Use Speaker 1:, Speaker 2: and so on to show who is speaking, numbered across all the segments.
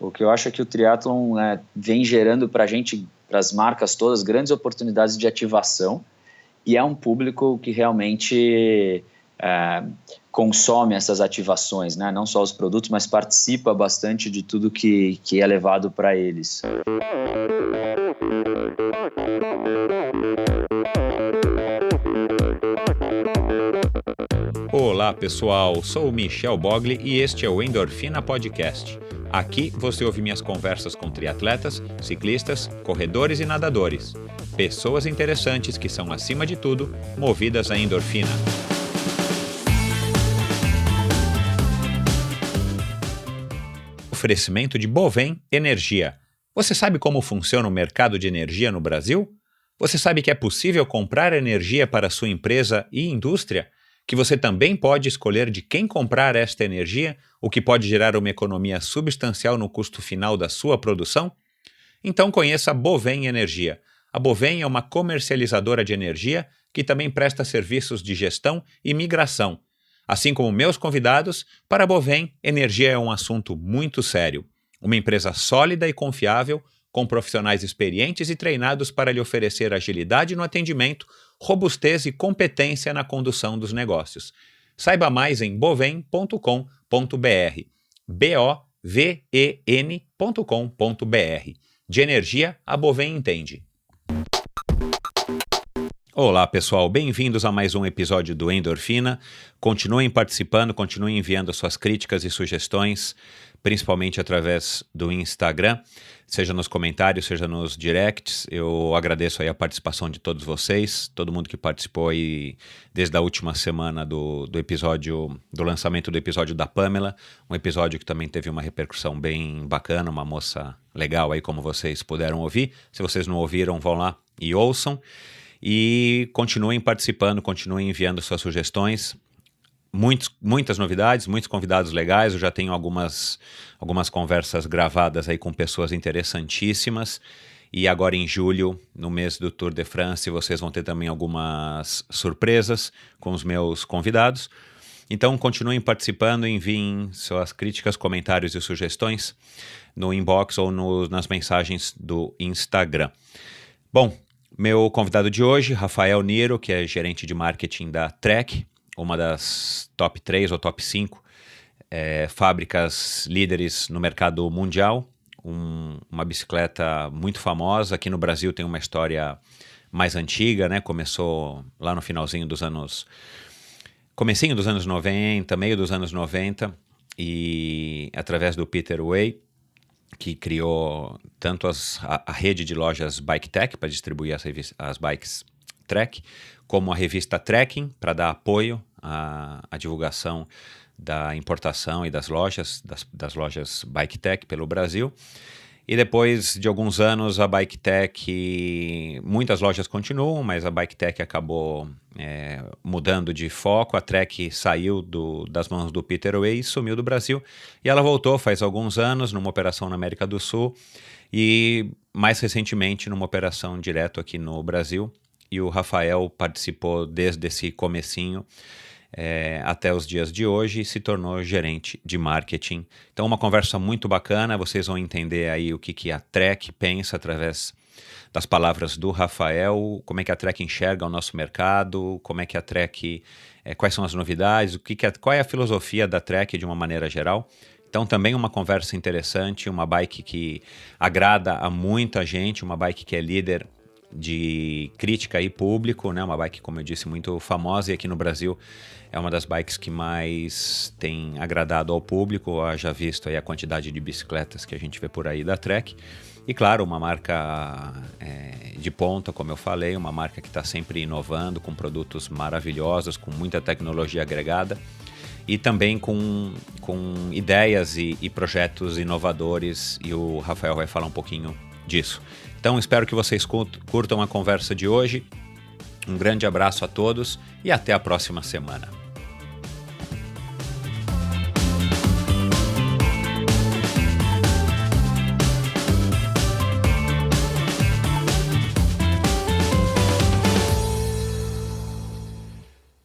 Speaker 1: O que eu acho é que o triatlon vem gerando para a gente, para as marcas todas, grandes oportunidades de ativação, e é um público que realmente consome essas ativações, né? Não só os produtos, mas participa bastante de tudo que é levado para eles.
Speaker 2: Olá pessoal, sou o Michel Bogli e este é o Endorfina Podcast. Aqui você ouve minhas conversas com triatletas, ciclistas, corredores e nadadores. Pessoas interessantes que são, acima de tudo, movidas à endorfina. Oferecimento de Bovem Energia. Você sabe como funciona o mercado de energia no Brasil? Você sabe que é possível comprar energia para sua empresa e indústria? Que você também pode escolher de quem comprar esta energia, o que pode gerar uma economia substancial no custo final da sua produção? Então conheça a Bovem Energia. A Bovem é uma comercializadora de energia que também presta serviços de gestão e migração. Assim como meus convidados, para a Bovem, energia é um assunto muito sério. Uma empresa sólida e confiável, com profissionais experientes e treinados para lhe oferecer agilidade no atendimento, robustez e competência na condução dos negócios. Saiba mais em bovem.com.br, boven.com.br. De energia, a Bovem entende. Olá pessoal, bem-vindos a mais um episódio do Endorfina. Continuem participando, continuem enviando suas críticas e sugestões, principalmente através do Instagram, seja nos comentários, seja nos directs. Eu agradeço aí a participação de todos vocês, todo mundo que participou aí desde a última semana do episódio, do lançamento do episódio da Pamela, um episódio que também teve uma repercussão bem bacana, uma moça legal aí, como vocês puderam ouvir. Se vocês não ouviram, vão lá e ouçam. E continuem participando, continuem enviando suas sugestões. Muitas novidades, muitos convidados legais. Eu já tenho algumas conversas gravadas aí com pessoas interessantíssimas. E agora em julho, no mês do Tour de France, vocês vão ter também algumas surpresas com os meus convidados. Então continuem participando, enviem suas críticas, comentários e sugestões no inbox ou nas mensagens do Instagram. Bom, meu convidado de hoje, Rafael Niro, que é gerente de marketing da Trek, uma das top 3 ou top 5 fábricas líderes no mercado mundial, uma bicicleta muito famosa. Aqui no Brasil tem uma história mais antiga, né? Começou lá no comecinho dos anos 90, meio dos anos 90, e através do Peter Way, que criou tanto a rede de lojas Bike Tech para distribuir as bikes Trek, como a revista Trekking para dar apoio à divulgação da importação e das lojas Bike Tech pelo Brasil. E depois de alguns anos, a Bike Tech, muitas lojas continuam, mas a Bike Tech acabou mudando de foco. A Trek saiu das mãos do Peter Way e sumiu do Brasil. E ela voltou faz alguns anos numa operação na América do Sul e mais recentemente numa operação direto aqui no Brasil. E o Rafael participou desde esse comecinho até os dias de hoje e se tornou gerente de marketing. Então uma conversa muito bacana, vocês vão entender aí o que a Trek pensa através das palavras do Rafael, como é que a Trek enxerga o nosso mercado, como é que a Trek, quais são as novidades, qual é a filosofia da Trek de uma maneira geral. Então também uma conversa interessante, uma bike que agrada a muita gente, uma bike que é líder de crítica e público, né? Uma bike, como eu disse, muito famosa, e aqui no Brasil é uma das bikes que mais tem agradado ao público, haja visto aí a quantidade de bicicletas que a gente vê por aí da Trek. E claro, uma marca de ponta, como eu falei, uma marca que está sempre inovando, com produtos maravilhosos, com muita tecnologia agregada e também com ideias e projetos inovadores, e o Rafael vai falar um pouquinho disso. Então espero que vocês curtam a conversa de hoje. Um grande abraço a todos e até a próxima semana.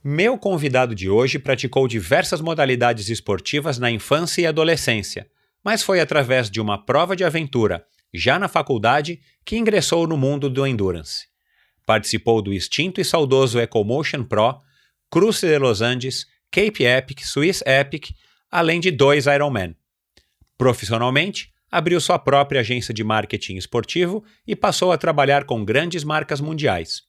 Speaker 2: Meu convidado de hoje praticou diversas modalidades esportivas na infância e adolescência. mas foi através de uma prova de aventura, já na faculdade, que ingressou no mundo do endurance. Participou do extinto e saudoso EcoMotion Pro, Cruze de Los Andes, Cape Epic, Swiss Epic, além de 2 Ironman. Profissionalmente, abriu sua própria agência de marketing esportivo e passou a trabalhar com grandes marcas mundiais.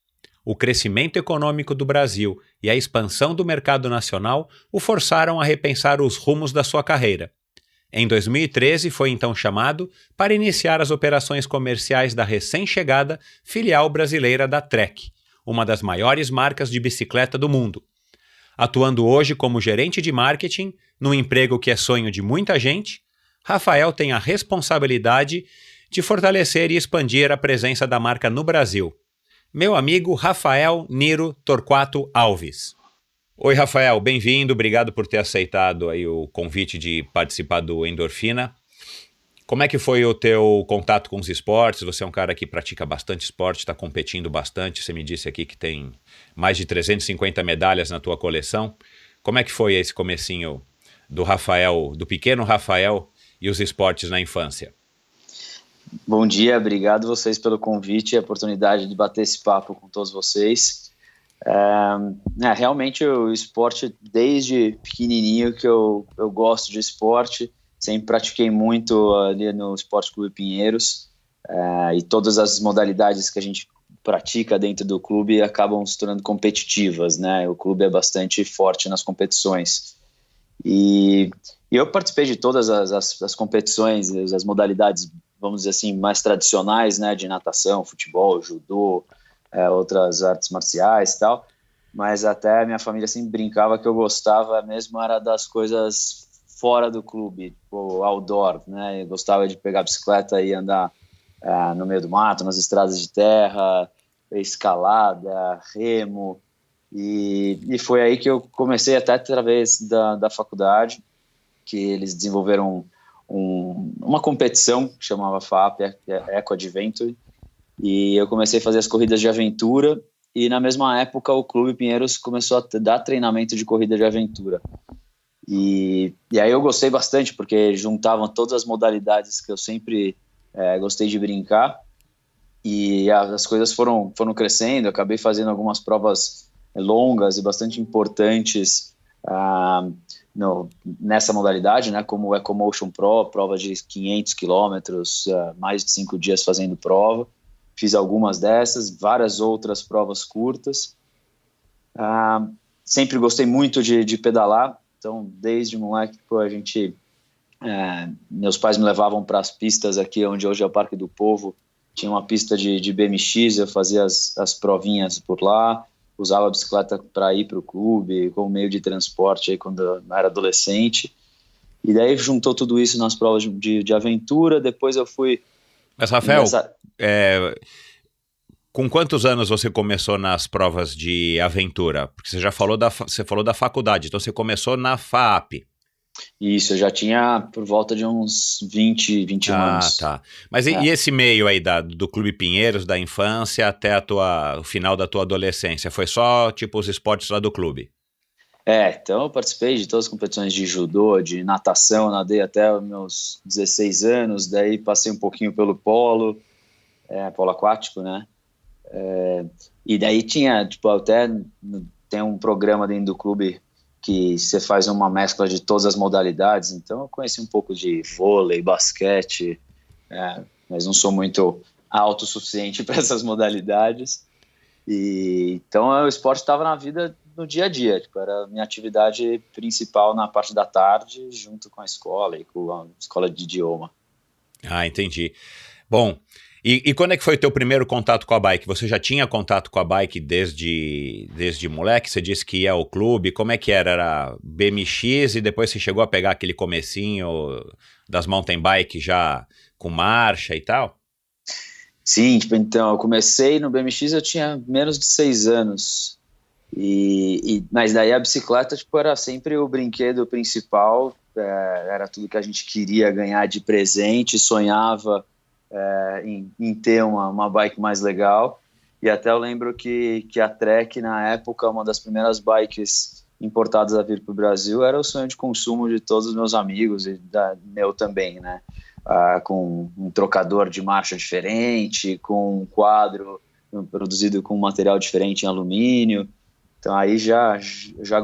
Speaker 2: O crescimento econômico do Brasil e a expansão do mercado nacional o forçaram a repensar os rumos da sua carreira. Em 2013, foi então chamado para iniciar as operações comerciais da recém-chegada filial brasileira da Trek, uma das maiores marcas de bicicleta do mundo. Atuando hoje como gerente de marketing, num emprego que é sonho de muita gente, Rafael tem a responsabilidade de fortalecer e expandir a presença da marca no Brasil. Meu amigo Rafael Niro Torquato Alves. Oi, Rafael, bem-vindo, obrigado por ter aceitado aí o convite de participar do Endorfina. Como é que foi o teu contato com os esportes? Você é um cara que pratica bastante esporte, está competindo bastante, você me disse aqui que tem mais de 350 medalhas na tua coleção. Como é que foi esse comecinho do Rafael, do pequeno Rafael e os esportes na infância?
Speaker 1: Bom dia, obrigado vocês pelo convite e a oportunidade de bater esse papo com todos vocês. Realmente o esporte, desde pequenininho que eu gosto de esporte, sempre pratiquei muito ali no Esporte Clube Pinheiros, e todas as modalidades que a gente pratica dentro do clube acabam se tornando competitivas, né? O clube é bastante forte nas competições. E eu participei de todas as competições, as modalidades, vamos dizer assim, mais tradicionais, né, de natação, futebol, judô, outras artes marciais e tal, mas até a minha família sempre brincava que eu gostava mesmo era das coisas fora do clube, tipo outdoor, né, eu gostava de pegar a bicicleta e andar no meio do mato, nas estradas de terra, escalada, remo, e foi aí que eu comecei até através da faculdade, que eles desenvolveram uma competição que chamava FAP, Eco Adventure, e eu comecei a fazer as corridas de aventura, e na mesma época o Clube Pinheiros começou a dar treinamento de corrida de aventura. E aí eu gostei bastante, porque juntavam todas as modalidades que eu sempre gostei de brincar, e as coisas foram crescendo, eu acabei fazendo algumas provas longas e bastante importantes nessa modalidade, né, como o EcoMotion Pro, prova de 500 quilômetros, mais de 5 dias fazendo prova. Fiz algumas dessas, várias outras provas curtas. Sempre gostei muito de pedalar, então desde moleque meus pais me levavam para as pistas aqui onde hoje é o Parque do Povo, tinha uma pista de BMX, eu fazia as provinhas por lá, usava a bicicleta para ir para o clube, como meio de transporte aí quando eu era adolescente. E daí juntou tudo isso nas provas de aventura, depois eu fui...
Speaker 2: Mas, Rafael, com quantos anos você começou nas provas de aventura? Porque você já falou você falou da faculdade, então você começou na FAAP.
Speaker 1: Isso, eu já tinha por volta de uns 21 anos.
Speaker 2: Ah, tá. Mas e esse meio aí do Clube Pinheiros, da infância até o final da tua adolescência? Foi só, tipo, os esportes lá do clube?
Speaker 1: Então eu participei de todas as competições de judô, de natação, nadei até os meus 16 anos, daí passei um pouquinho pelo polo aquático, né? E daí tinha, tipo, até tem um programa dentro do clube que você faz uma mescla de todas as modalidades, então eu conheci um pouco de vôlei, basquete, mas não sou muito autossuficiente para essas modalidades, e então o esporte estava na vida no dia a dia, tipo, era a minha atividade principal na parte da tarde, junto com a escola e com a escola de idioma.
Speaker 2: Ah, entendi. Bom, e quando é que foi o teu primeiro contato com a bike? Você já tinha contato com a bike desde moleque? Você disse que ia ao clube, como é que era? Era BMX e depois você chegou a pegar aquele comecinho das mountain bike já com marcha e tal?
Speaker 1: Sim, tipo, então, eu comecei no BMX, eu tinha menos de 6 anos, mas daí a bicicleta, tipo, era sempre o brinquedo principal, era tudo que a gente queria ganhar de presente, sonhava em ter uma bike mais legal, e até eu lembro que a Trek, na época, uma das primeiras bikes importadas a vir para o Brasil, era o sonho de consumo de todos os meus amigos e meu também, né? Com um trocador de marcha diferente, com um quadro produzido com material diferente em alumínio. Então aí já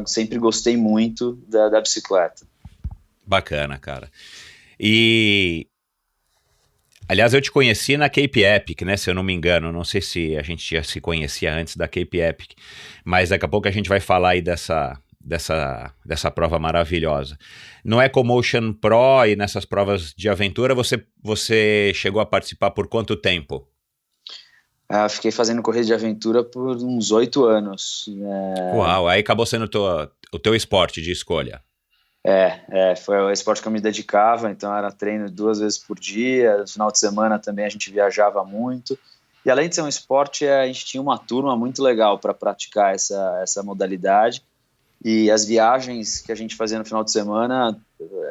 Speaker 1: sempre gostei muito da bicicleta.
Speaker 2: Bacana, cara. E aliás, eu te conheci na Cape Epic, né? Se eu não me engano, não sei se a gente já se conhecia antes da Cape Epic, mas daqui a pouco a gente vai falar aí dessa prova maravilhosa. No EcoMotion Pro e nessas provas de aventura, você chegou a participar por quanto tempo?
Speaker 1: Fiquei fazendo corrida de aventura por uns 8 anos.
Speaker 2: Uau, aí acabou sendo o teu esporte de escolha.
Speaker 1: Foi o esporte que eu me dedicava, então era treino 2 vezes por dia, no final de semana também a gente viajava muito, e além de ser um esporte, a gente tinha uma turma muito legal para praticar essa modalidade, e as viagens que a gente fazia no final de semana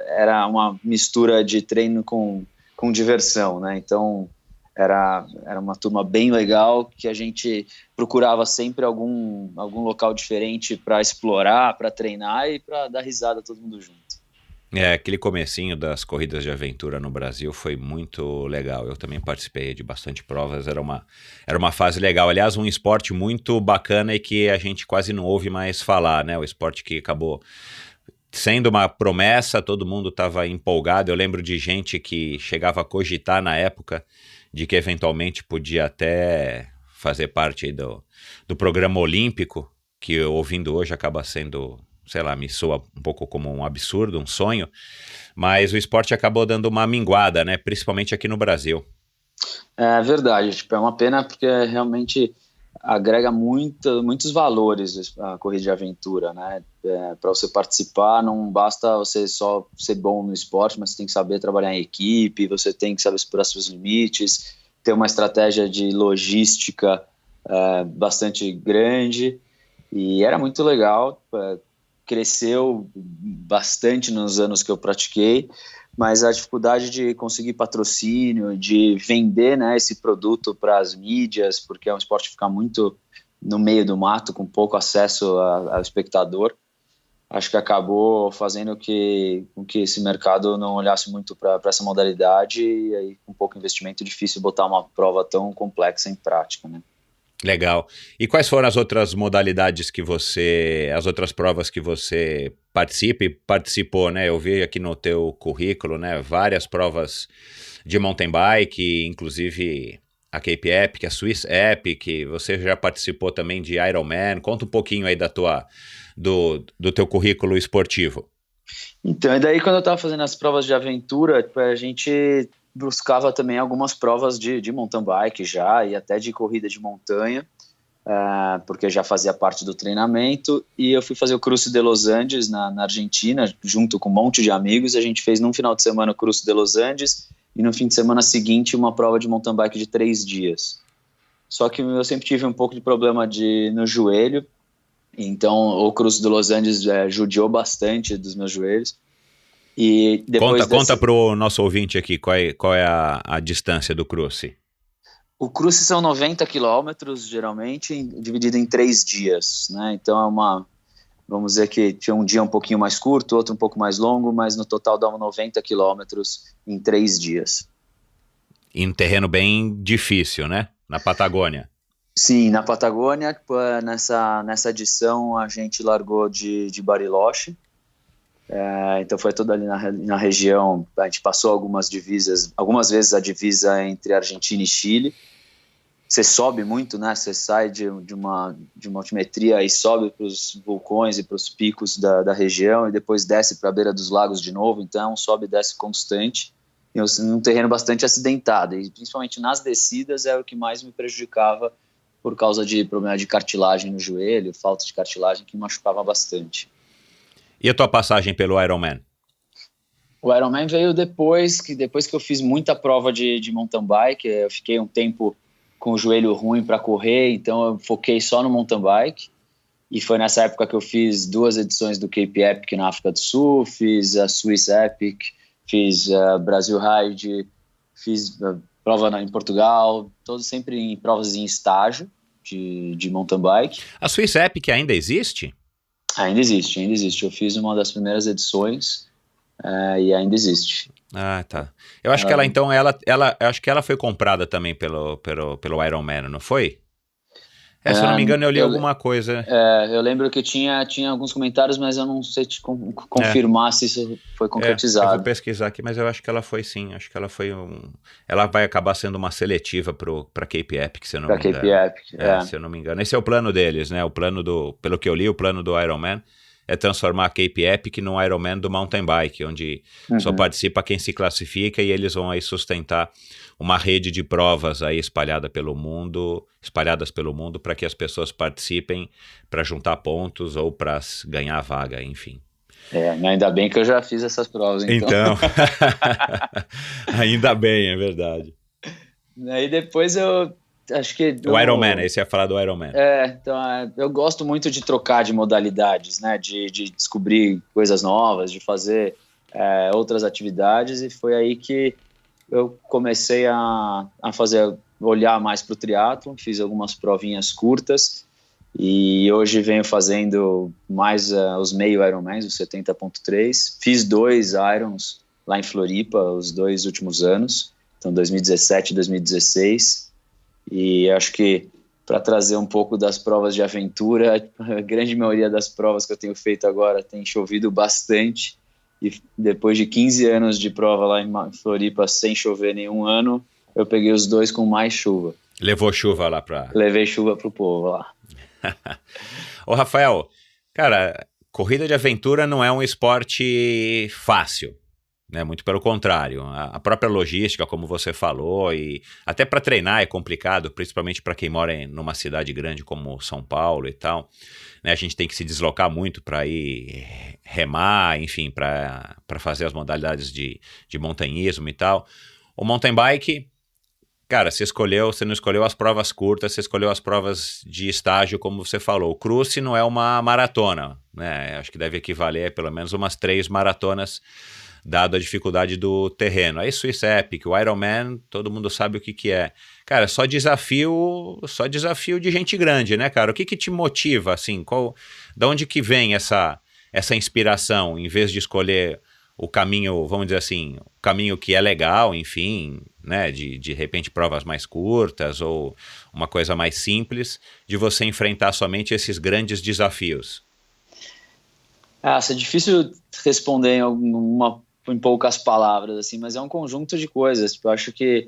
Speaker 1: era uma mistura de treino com diversão, né? Então era uma turma bem legal que a gente procurava sempre algum local diferente para explorar, para treinar e para dar risada todo mundo junto.
Speaker 2: Aquele comecinho das corridas de aventura no Brasil foi muito legal. Eu também participei de bastante provas, era uma fase legal. Aliás, um esporte muito bacana e que a gente quase não ouve mais falar, né? O esporte que acabou sendo uma promessa, todo mundo estava empolgado. Eu lembro de gente que chegava a cogitar na época de que eventualmente podia até fazer parte aí do programa olímpico, que ouvindo hoje acaba sendo, sei lá, me soa um pouco como um absurdo, um sonho, mas o esporte acabou dando uma minguada, né? Principalmente aqui no Brasil.
Speaker 1: É verdade, tipo, é uma pena porque realmente agrega muitos valores a corrida de aventura, né? Para você participar, não basta você só ser bom no esporte, mas você tem que saber trabalhar em equipe, você tem que saber explorar seus limites, ter uma estratégia de logística bastante grande, e era muito legal, cresceu bastante nos anos que eu pratiquei, mas a dificuldade de conseguir patrocínio, de vender, né, esse produto para as mídias, porque é um esporte que fica muito no meio do mato, com pouco acesso ao espectador, acho que acabou fazendo com que esse mercado não olhasse muito para essa modalidade, e aí com pouco investimento é difícil botar uma prova tão complexa em prática, né?
Speaker 2: Legal. E quais foram as outras modalidades as outras provas que você participou, né? Eu vi aqui no teu currículo, né? Várias provas de mountain bike, inclusive a Cape Epic, a Swiss Epic, você já participou também de Ironman. Conta um pouquinho aí do teu currículo esportivo.
Speaker 1: Então, e daí quando eu estava fazendo as provas de aventura, tipo, a gente buscava também algumas provas de mountain bike já, e até de corrida de montanha, porque já fazia parte do treinamento, e eu fui fazer o Cruce de Los Andes na Argentina, junto com um monte de amigos. A gente fez num final de semana o Cruce de Los Andes, e no fim de semana seguinte uma prova de mountain bike de 3 dias. Só que eu sempre tive um pouco de problema no joelho, então o Cruce de Los Andes judiou bastante dos meus joelhos. E depois
Speaker 2: Conta pro nosso ouvinte aqui qual é a distância do cruce.
Speaker 1: O cruce são 90 quilômetros, geralmente, dividido em 3 dias, né? Então vamos dizer que tinha um dia um pouquinho mais curto, outro um pouco mais longo, mas no total dá 90 quilômetros em 3 dias.
Speaker 2: Em um terreno bem difícil, né? Na Patagônia.
Speaker 1: Sim, na Patagônia, nessa edição a gente largou de Bariloche, então foi toda ali na região. A gente passou algumas vezes a divisa entre Argentina e Chile. Você sobe muito, né? Você sai de uma altimetria e sobe para os vulcões e para os picos da região, e depois desce para a beira dos lagos de novo. Então é um sobe e desce constante, e um terreno bastante acidentado, e principalmente nas descidas é o que mais me prejudicava, por causa de problema de cartilagem no joelho, falta de cartilagem, que machucava bastante.
Speaker 2: E a tua passagem pelo Ironman?
Speaker 1: O Ironman veio depois que eu fiz muita prova de mountain bike. Eu fiquei um tempo com o joelho ruim para correr, então eu foquei só no mountain bike, e foi nessa época que eu fiz 2 edições do Cape Epic na África do Sul, fiz a Swiss Epic, fiz a Brasil Ride, fiz a prova em Portugal, todos sempre em provas em estágio de mountain bike.
Speaker 2: A Swiss Epic ainda existe?
Speaker 1: Ainda existe, ainda existe. Eu fiz uma das primeiras edições e ainda existe.
Speaker 2: Ah, tá. Eu acho que ela, então, eu acho que ela foi comprada também pelo Iron Man, não foi? Se eu não me engano, eu li alguma coisa.
Speaker 1: Eu lembro que tinha alguns comentários, mas eu não sei te confirmar se isso foi
Speaker 2: Eu vou
Speaker 1: concretizado.
Speaker 2: pesquisar aqui, mas eu acho que ela foi sim. Acho que ela foi ela vai acabar sendo uma seletiva pra Cape Epic, se eu não
Speaker 1: Pra
Speaker 2: me
Speaker 1: Cape
Speaker 2: engano.
Speaker 1: Epic,
Speaker 2: Se eu não me engano. Esse é o plano deles, né? Pelo que eu li, o plano do Iron Man é transformar a Cape Epic num Iron Man do mountain bike, onde só participa quem se classifica e eles vão aí sustentar uma rede de provas aí espalhadas pelo mundo para que as pessoas participem para juntar pontos ou para ganhar vaga, enfim.
Speaker 1: Ainda bem que eu já fiz essas provas, então.
Speaker 2: Ainda bem, é verdade.
Speaker 1: Aí depois eu acho que...
Speaker 2: O Iron Man, aí você ia falar do Iron Man.
Speaker 1: Então, eu gosto muito de trocar de modalidades, né? De descobrir coisas novas, de fazer outras atividades, e foi aí que eu comecei a olhar mais para o triatlon, fiz algumas provinhas curtas, e hoje venho fazendo mais os meio Ironmans, os 70.3. Fiz 2 Irons lá em Floripa, os 2 últimos anos, então 2017 e 2016, e acho que para trazer um pouco das provas de aventura, a grande maioria das provas que eu tenho feito agora tem chovido bastante, e depois de 15 anos de prova lá em Floripa sem chover nenhum ano, eu peguei os 2 com mais chuva.
Speaker 2: Levou chuva lá pra...
Speaker 1: Levei chuva pro povo lá.
Speaker 2: Ô, Rafael, cara, corrida de aventura não é um esporte fácil, né? Muito pelo contrário. A própria logística, como você falou, e até para treinar é complicado, principalmente para quem mora numa cidade grande como São Paulo e tal. Né? A gente tem que se deslocar muito para ir remar, enfim, para fazer as modalidades de montanhismo e tal. O mountain bike... Cara, você não escolheu as provas curtas, você escolheu as provas de estágio, como você falou. O cruce não é uma maratona, né? Acho que deve equivaler a pelo menos umas 3 maratonas, dado a dificuldade do terreno. Aí Swiss Epic, o Ironman, todo mundo sabe o que é. Cara, só desafio de gente grande, né, cara? O que te motiva, assim? Da onde que vem essa inspiração, em vez de escolher o caminho, vamos dizer assim, o caminho que é legal, enfim, né, de repente provas mais curtas ou uma coisa mais simples, de você enfrentar somente esses grandes desafios?
Speaker 1: Isso é difícil responder em poucas palavras, assim, mas é um conjunto de coisas. Eu acho que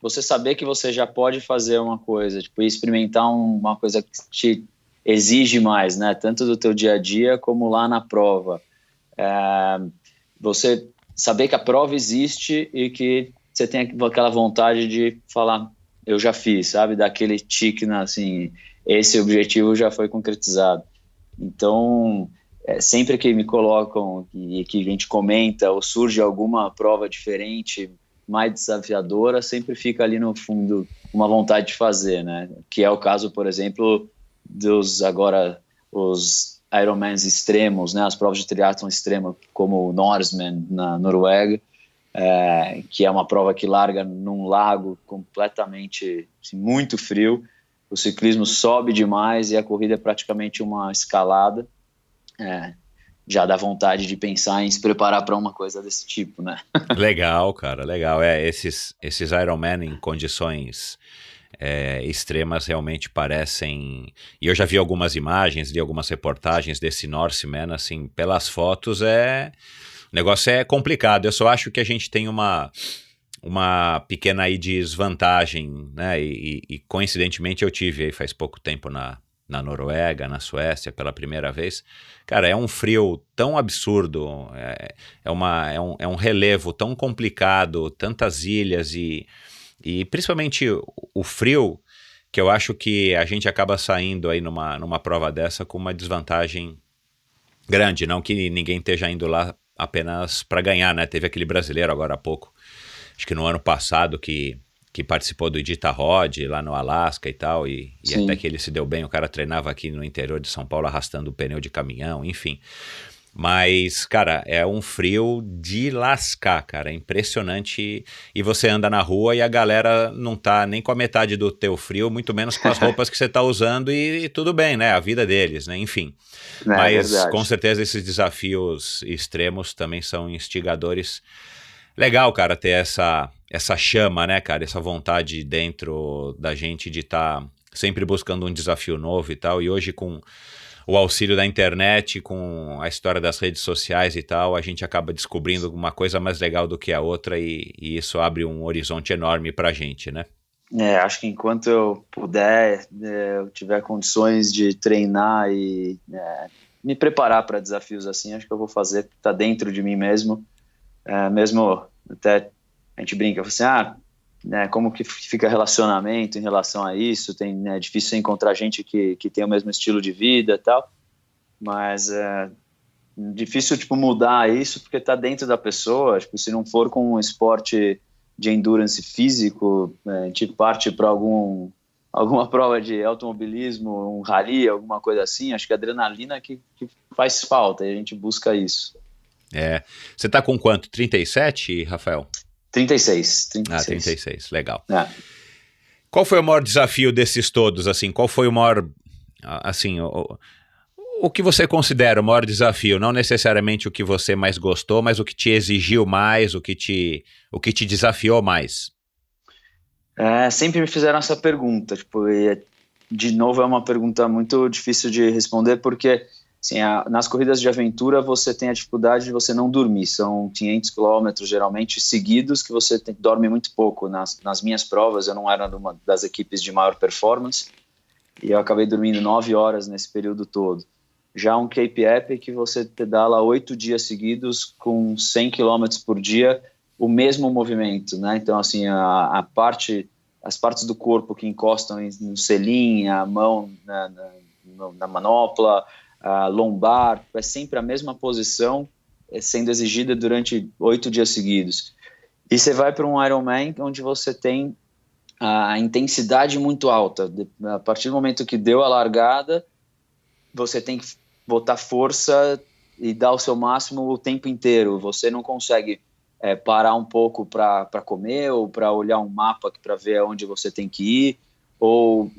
Speaker 1: você saber que você já pode fazer uma coisa, tipo, experimentar uma coisa que te exige mais, né, tanto do teu dia a dia como lá na prova. Você saber que a prova existe e que você tem aquela vontade de falar, eu já fiz, sabe? Daquele tique, assim, esse objetivo já foi concretizado. Então, sempre que me colocam e que a gente comenta ou surge alguma prova diferente, mais desafiadora, sempre fica ali no fundo uma vontade de fazer, né? Que é o caso, por exemplo, os Ironmans extremos, né? As provas de triatlon extremo, como o Norseman na Noruega, que é uma prova que larga num lago completamente assim, muito frio. O ciclismo sobe demais e a corrida é praticamente uma escalada. Já dá vontade de pensar em se preparar para uma coisa desse tipo, né?
Speaker 2: Legal, cara, legal. Esses Ironman em condições extremas realmente parecem... E eu já vi algumas imagens, vi algumas reportagens desse Norseman, assim, pelas fotos o negócio é complicado. Eu só acho que a gente tem uma pequena aí desvantagem, né? E coincidentemente eu tive aí faz pouco tempo na Noruega, na Suécia, pela primeira vez. Cara, é um frio tão absurdo, é um relevo tão complicado, tantas ilhas e principalmente o frio, que eu acho que a gente acaba saindo aí numa prova dessa com uma desvantagem grande, não que ninguém esteja indo lá apenas para ganhar, né? Teve aquele brasileiro agora há pouco, acho que no ano passado, que participou do Iditarod lá no Alasca e tal, e até que ele se deu bem, o cara treinava aqui no interior de São Paulo arrastando o pneu de caminhão, enfim. Mas, cara, é um frio de lascar, cara. É impressionante. E você anda na rua e a galera não tá nem com a metade do teu frio, muito menos com as roupas que você tá usando e tudo bem, né? A vida deles, né? Enfim.
Speaker 1: É
Speaker 2: Mas com
Speaker 1: verdade.
Speaker 2: certeza esses desafios extremos também são instigadores. Legal, cara, ter essa chama, né, cara? Essa vontade dentro da gente de estar sempre buscando um desafio novo e tal. E hoje com o auxílio da internet, com a história das redes sociais e tal, a gente acaba descobrindo uma coisa mais legal do que a outra e isso abre um horizonte enorme pra gente, né?
Speaker 1: Acho que enquanto eu puder, eu tiver condições de treinar e me preparar para desafios assim, acho que eu vou fazer, tá dentro de mim mesmo. Mesmo até a gente brinca, fala assim, né, como que fica relacionamento em relação a isso? É difícil encontrar gente que tem o mesmo estilo de vida e tal, mas é difícil tipo mudar isso porque tá dentro da pessoa. Tipo, se não for com um esporte de endurance físico, a gente parte para alguma prova de automobilismo, um rally, alguma coisa assim. Acho que a adrenalina que faz falta e a gente busca isso.
Speaker 2: É. Você tá com quanto? 37, Rafael?
Speaker 1: 36,
Speaker 2: Ah,
Speaker 1: 36.
Speaker 2: 36, legal.
Speaker 1: É.
Speaker 2: Qual foi o maior desafio desses todos, assim? Qual foi o maior, assim, o que você considera o maior desafio? Não necessariamente o que você mais gostou, mas o que te exigiu mais, o que te desafiou mais.
Speaker 1: Sempre me fizeram essa pergunta, tipo, de novo é uma pergunta muito difícil de responder, porque assim, nas corridas de aventura você tem a dificuldade de você não dormir, são 500 quilômetros geralmente seguidos que você dorme muito pouco. Nas minhas provas eu não era uma das equipes de maior performance e eu acabei dormindo 9 horas nesse período todo. Já um Cape Epic você pedala 8 dias seguidos com 100 quilômetros por dia, o mesmo movimento, né? Então, assim, as partes do corpo que encostam no selim, a mão na manopla, a lombar, é sempre a mesma posição sendo exigida durante 8 dias seguidos. E você vai para um Ironman onde você tem a intensidade muito alta. A partir do momento que deu a largada, você tem que botar força e dar o seu máximo o tempo inteiro. Você não consegue parar um pouco para comer ou para olhar um mapa para ver aonde você tem que ir, ou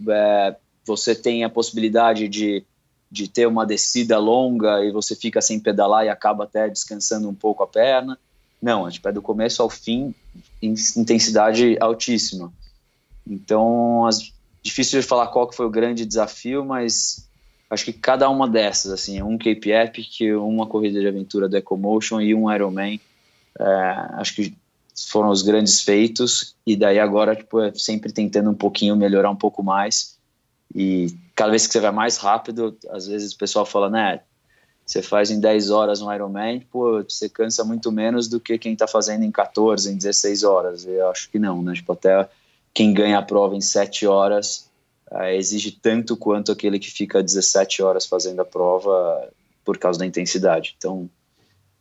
Speaker 1: você tem a possibilidade de ter uma descida longa e você fica sem pedalar e acaba até descansando um pouco a perna. Não, a gente é do começo ao fim em intensidade altíssima. Então, difícil de falar qual que foi o grande desafio, mas acho que cada uma dessas, assim, um Cape Epic, uma corrida de aventura do EcoMotion e um Ironman, acho que foram os grandes feitos, e daí agora, tipo, sempre tentando um pouquinho melhorar um pouco mais, e cada vez que você vai mais rápido, às vezes o pessoal fala, né, você faz em 10 horas um Ironman, pô, você cansa muito menos do que quem está fazendo em 14, em 16 horas. Eu acho que não, né? Tipo, até quem ganha a prova em 7 horas exige tanto quanto aquele que fica 17 horas fazendo a prova por causa da intensidade. Então,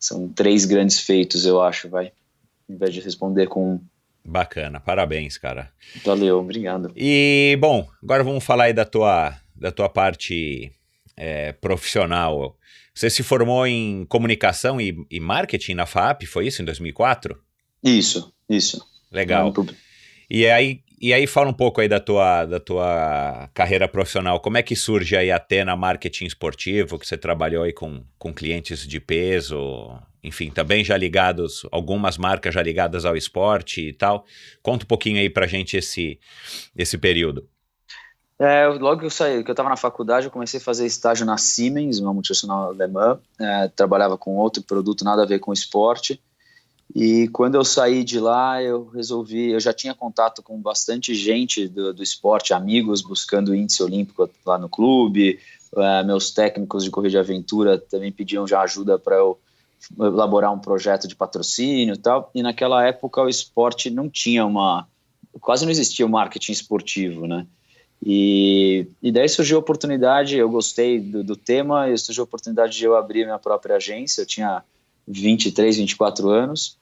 Speaker 1: são 3 grandes feitos, eu acho, vai. Ao invés de responder com um.
Speaker 2: Bacana, parabéns, cara.
Speaker 1: Valeu, obrigado.
Speaker 2: E, bom, agora vamos falar aí da tua parte profissional. Você se formou em comunicação e marketing na FAP, foi isso, em 2004?
Speaker 1: Isso.
Speaker 2: Legal. E aí fala um pouco aí da tua carreira profissional. Como é que surge aí a Athena Marketing Esportivo, que você trabalhou aí com clientes de peso, enfim, também já ligados, algumas marcas já ligadas ao esporte e tal. Conta um pouquinho aí pra gente esse período.
Speaker 1: Logo que eu saí, que eu estava na faculdade, eu comecei a fazer estágio na Siemens, uma multinacional alemã. Trabalhava com outro produto, nada a ver com esporte. E quando eu saí de lá, eu já tinha contato com bastante gente do esporte, amigos buscando índice olímpico lá no clube. Meus técnicos de corrida de aventura também pediam já ajuda para eu elaborar um projeto de patrocínio e tal. E naquela época o esporte não tinha quase não existia o marketing esportivo, né? E daí surgiu a oportunidade, eu gostei do tema, e surgiu a oportunidade de eu abrir minha própria agência. Eu tinha 23, 24 anos,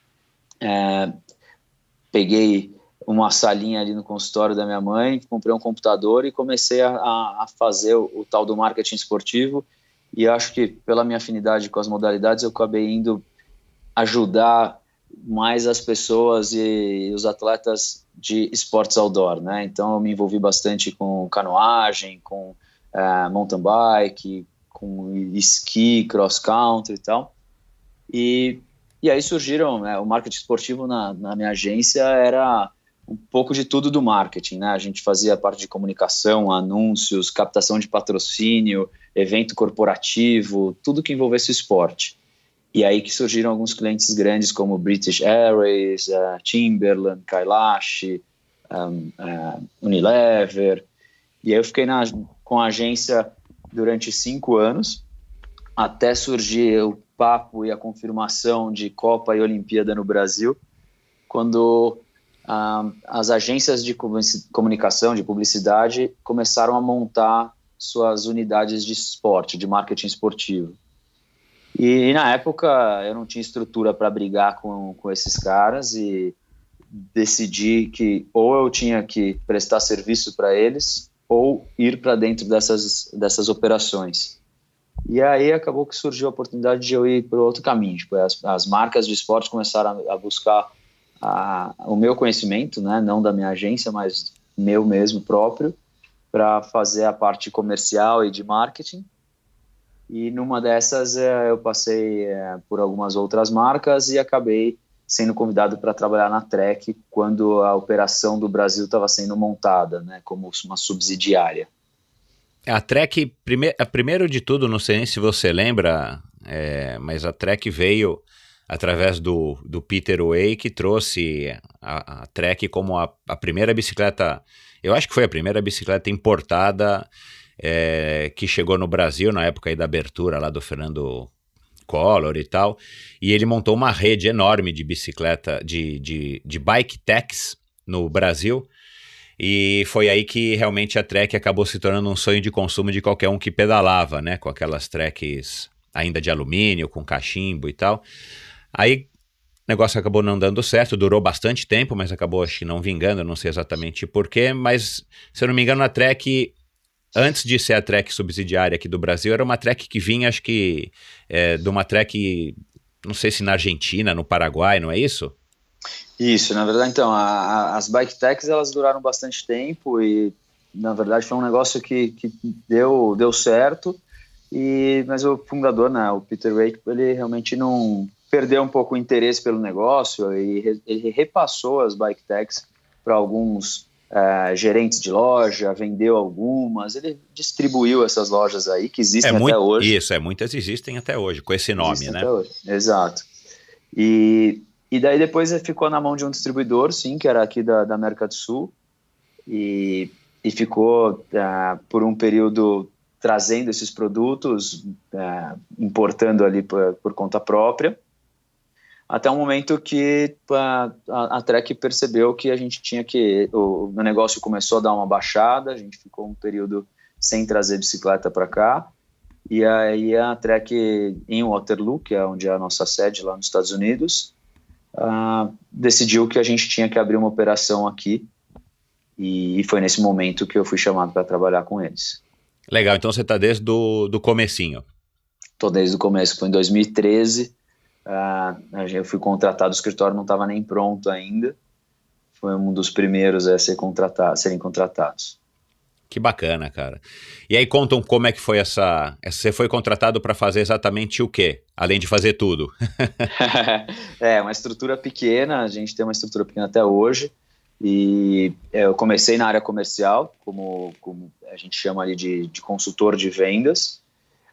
Speaker 1: peguei uma salinha ali no consultório da minha mãe, comprei um computador e comecei a fazer o tal do marketing esportivo. e acho que pela minha afinidade com as modalidades eu acabei indo ajudar mais as pessoas e os atletas de esportes outdoor, né? Então eu me envolvi bastante com canoagem, com mountain bike, com esqui, cross country e tal. E aí surgiram, né, o marketing esportivo na minha agência era um pouco de tudo do marketing, né? A gente fazia parte de comunicação, anúncios, captação de patrocínio, evento corporativo, tudo que envolvesse esporte. E aí que surgiram alguns clientes grandes como British Airways, Timberland, Kailash, Unilever. E aí eu fiquei com a agência durante 5 anos, até surgir o papo e a confirmação de Copa e Olimpíada no Brasil, quando as agências de comunicação, de publicidade, começaram a montar suas unidades de esporte, de marketing esportivo. E na época eu não tinha estrutura para brigar com esses caras e decidi que ou eu tinha que prestar serviço para eles ou ir para dentro dessas operações. E aí acabou que surgiu a oportunidade de eu ir para outro caminho. Tipo, as marcas de esporte começaram a buscar o meu conhecimento, né, não da minha agência, mas meu mesmo próprio, para fazer a parte comercial e de marketing. E numa dessas eu passei por algumas outras marcas e acabei sendo convidado para trabalhar na Trek quando a operação do Brasil estava sendo montada, né, como uma subsidiária.
Speaker 2: A Trek, primeiro de tudo, não sei nem se você lembra, mas a Trek veio através do Peter Way, que trouxe a Trek como a primeira bicicleta, eu acho que foi a primeira bicicleta importada que chegou no Brasil na época aí da abertura lá do Fernando Collor e tal, e ele montou uma rede enorme de bicicleta, de bike techs no Brasil, e foi aí que realmente a Trek acabou se tornando um sonho de consumo de qualquer um que pedalava, né, com aquelas Treks ainda de alumínio, com cachimbo e tal. Aí o negócio acabou não dando certo, durou bastante tempo, mas acabou acho que não vingando, não sei exatamente porquê, mas se eu não me engano a Trek, antes de ser a Trek subsidiária aqui do Brasil, era uma Trek que vinha, acho que, de uma Trek, não sei se na Argentina, no Paraguai, não é isso?
Speaker 1: Isso, na verdade, então, as bike techs, elas duraram bastante tempo e, na verdade, foi um negócio que deu certo, mas o fundador, né, o Peter Way, ele realmente não perdeu um pouco o interesse pelo negócio e ele repassou as bike techs para alguns gerentes de loja, vendeu algumas, ele distribuiu essas lojas aí, que existem até hoje.
Speaker 2: Isso, muitas existem até hoje, com esse nome,
Speaker 1: Existem
Speaker 2: né?
Speaker 1: até hoje, exato. E daí depois ficou na mão de um distribuidor, sim, que era aqui da América do Sul, e ficou por um período trazendo esses produtos, importando ali por conta própria, até um momento que a Trek percebeu que a gente tinha que... O negócio começou a dar uma baixada, a gente ficou um período sem trazer bicicleta para cá, e aí a Trek em Waterloo, que é onde é a nossa sede lá nos Estados Unidos, decidiu que a gente tinha que abrir uma operação aqui, e foi nesse momento que eu fui chamado para trabalhar com eles.
Speaker 2: Legal, então você está desde do comecinho.
Speaker 1: Estou desde o começo, foi em 2013, eu fui contratado, o escritório não estava nem pronto ainda, foi um dos primeiros a serem contratados.
Speaker 2: Que bacana, cara. E aí contam como é que foi você foi contratado para fazer exatamente o quê? Além de fazer tudo.
Speaker 1: Uma estrutura pequena, a gente tem uma estrutura pequena até hoje, e eu comecei na área comercial, como a gente chama ali de consultor de vendas,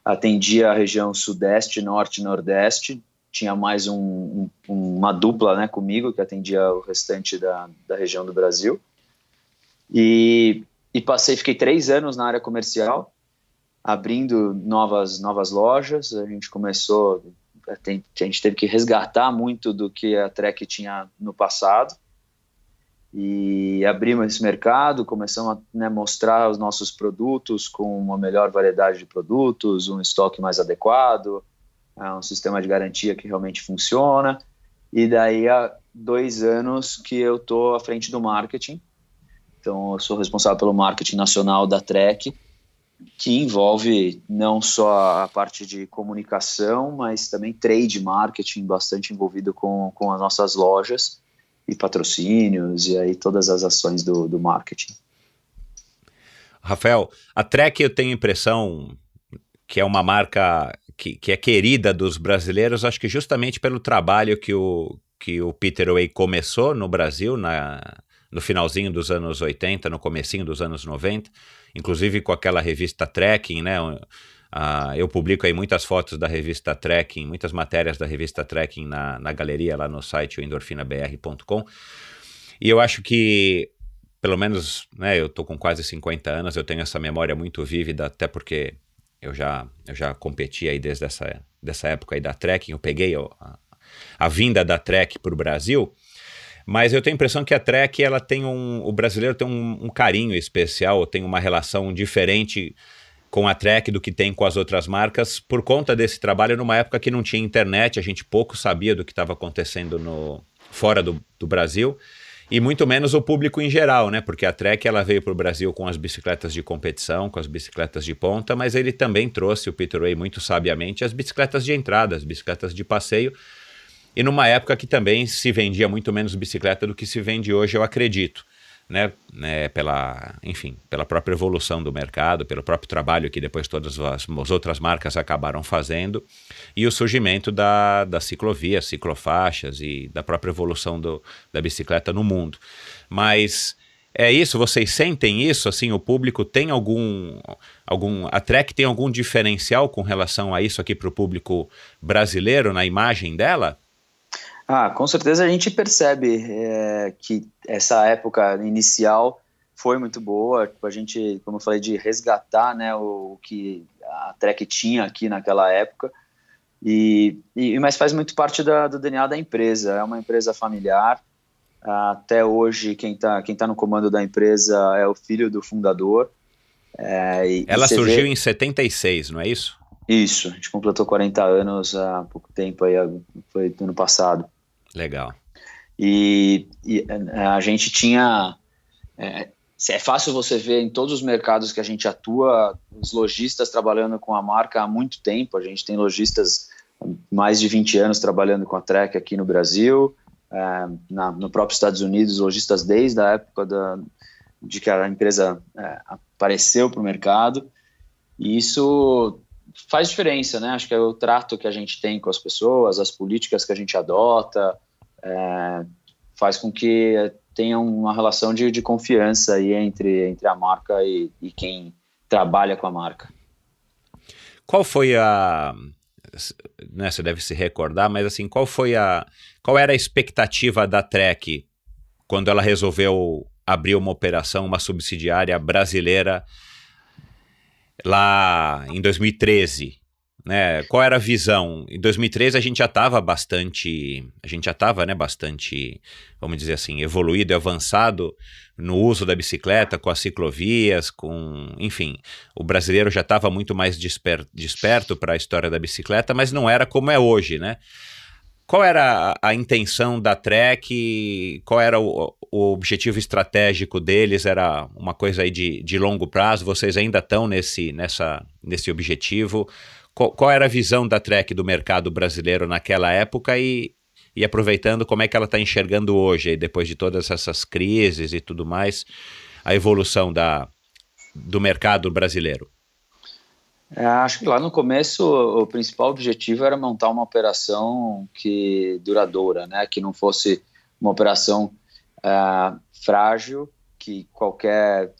Speaker 1: atendia a região sudeste, norte e nordeste, tinha mais uma dupla, né, comigo, que atendia o restante da região do Brasil, e fiquei 3 anos na área comercial, abrindo novas lojas. A gente começou, a gente teve que resgatar muito do que a Trek tinha no passado, e abrimos esse mercado, começamos a, né, mostrar os nossos produtos com uma melhor variedade de produtos, um estoque mais adequado, um sistema de garantia que realmente funciona, e daí há 2 anos que eu estou à frente do marketing. Então, eu sou responsável pelo marketing nacional da Trek, que envolve não só a parte de comunicação, mas também trade marketing, bastante envolvido com as nossas lojas e patrocínios, e aí todas as ações do marketing.
Speaker 2: Rafael, a Trek eu tenho a impressão que é uma marca que é querida dos brasileiros, acho que justamente pelo trabalho que o Peter Way começou no Brasil, no finalzinho dos anos 80, no comecinho dos anos 90, inclusive com aquela revista Trekking, né? Eu publico aí muitas fotos da revista Trekking, muitas matérias da revista Trekking na galeria lá no site endorfinabr.com, e eu acho que, pelo menos, né, eu tô com quase 50 anos, eu tenho essa memória muito vívida, até porque eu já competi aí desde dessa época aí da Trekking, eu peguei a vinda da Trek para o Brasil, mas eu tenho a impressão que a Trek, ela tem o brasileiro tem um carinho especial, tem uma relação diferente com a Trek do que tem com as outras marcas, por conta desse trabalho numa época que não tinha internet, a gente pouco sabia do que estava acontecendo fora do Brasil, e muito menos o público em geral, né? Porque a Trek ela veio para o Brasil com as bicicletas de competição, com as bicicletas de ponta, mas ele também trouxe, o Peter Way muito sabiamente, as bicicletas de entrada, as bicicletas de passeio, e numa época que também se vendia muito menos bicicleta do que se vende hoje, eu acredito, né? Enfim, pela própria evolução do mercado, pelo próprio trabalho que depois todas as outras marcas acabaram fazendo, e o surgimento da ciclovia, ciclofaixas e da própria evolução da bicicleta no mundo. Mas é isso, vocês sentem isso? Assim, o público tem a Trek tem algum diferencial com relação a isso aqui para o público brasileiro, na imagem dela?
Speaker 1: Com certeza a gente percebe que essa época inicial foi muito boa. Tipo, a gente, como eu falei, de resgatar, né, o que a Trek tinha aqui naquela época, mas faz muito parte do DNA da empresa. É uma empresa familiar. Até hoje, quem tá no comando da empresa é o filho do fundador.
Speaker 2: Ela surgiu em 76, não é isso?
Speaker 1: Isso, a gente completou 40 anos há pouco tempo, aí, foi no ano passado.
Speaker 2: Legal.
Speaker 1: E a gente tinha... É fácil você ver em todos os mercados que a gente atua, os lojistas trabalhando com a marca há muito tempo. A gente tem lojistas há mais de 20 anos trabalhando com a Trek aqui no Brasil, no próprio Estados Unidos, lojistas desde a época de que a empresa apareceu para o mercado. E isso faz diferença, né? Acho que é o trato que a gente tem com as pessoas, as políticas que a gente adota, faz com que tenha uma relação de confiança aí entre a marca e quem trabalha com a marca.
Speaker 2: Qual foi né, você deve se recordar, mas assim, qual era a expectativa da Trek quando ela resolveu abrir uma operação, uma subsidiária brasileira lá em 2013, né? Qual era a visão? Em 2013 a gente já estava né, bastante, vamos dizer assim, evoluído e avançado no uso da bicicleta, com as ciclovias, enfim, o brasileiro já estava muito mais desperto para a história da bicicleta, mas não era como é hoje, né? Qual era a intenção da Trek? Qual era o objetivo estratégico deles? Era uma coisa aí de longo prazo? Vocês ainda estão nesse objetivo? Qual era a visão da Trek do mercado brasileiro naquela época e aproveitando, como é que ela está enxergando hoje, depois de todas essas crises e tudo mais, a evolução do mercado brasileiro?
Speaker 1: Acho que lá no começo o principal objetivo era montar uma operação duradoura, né? Que não fosse uma operação frágil, que qualquer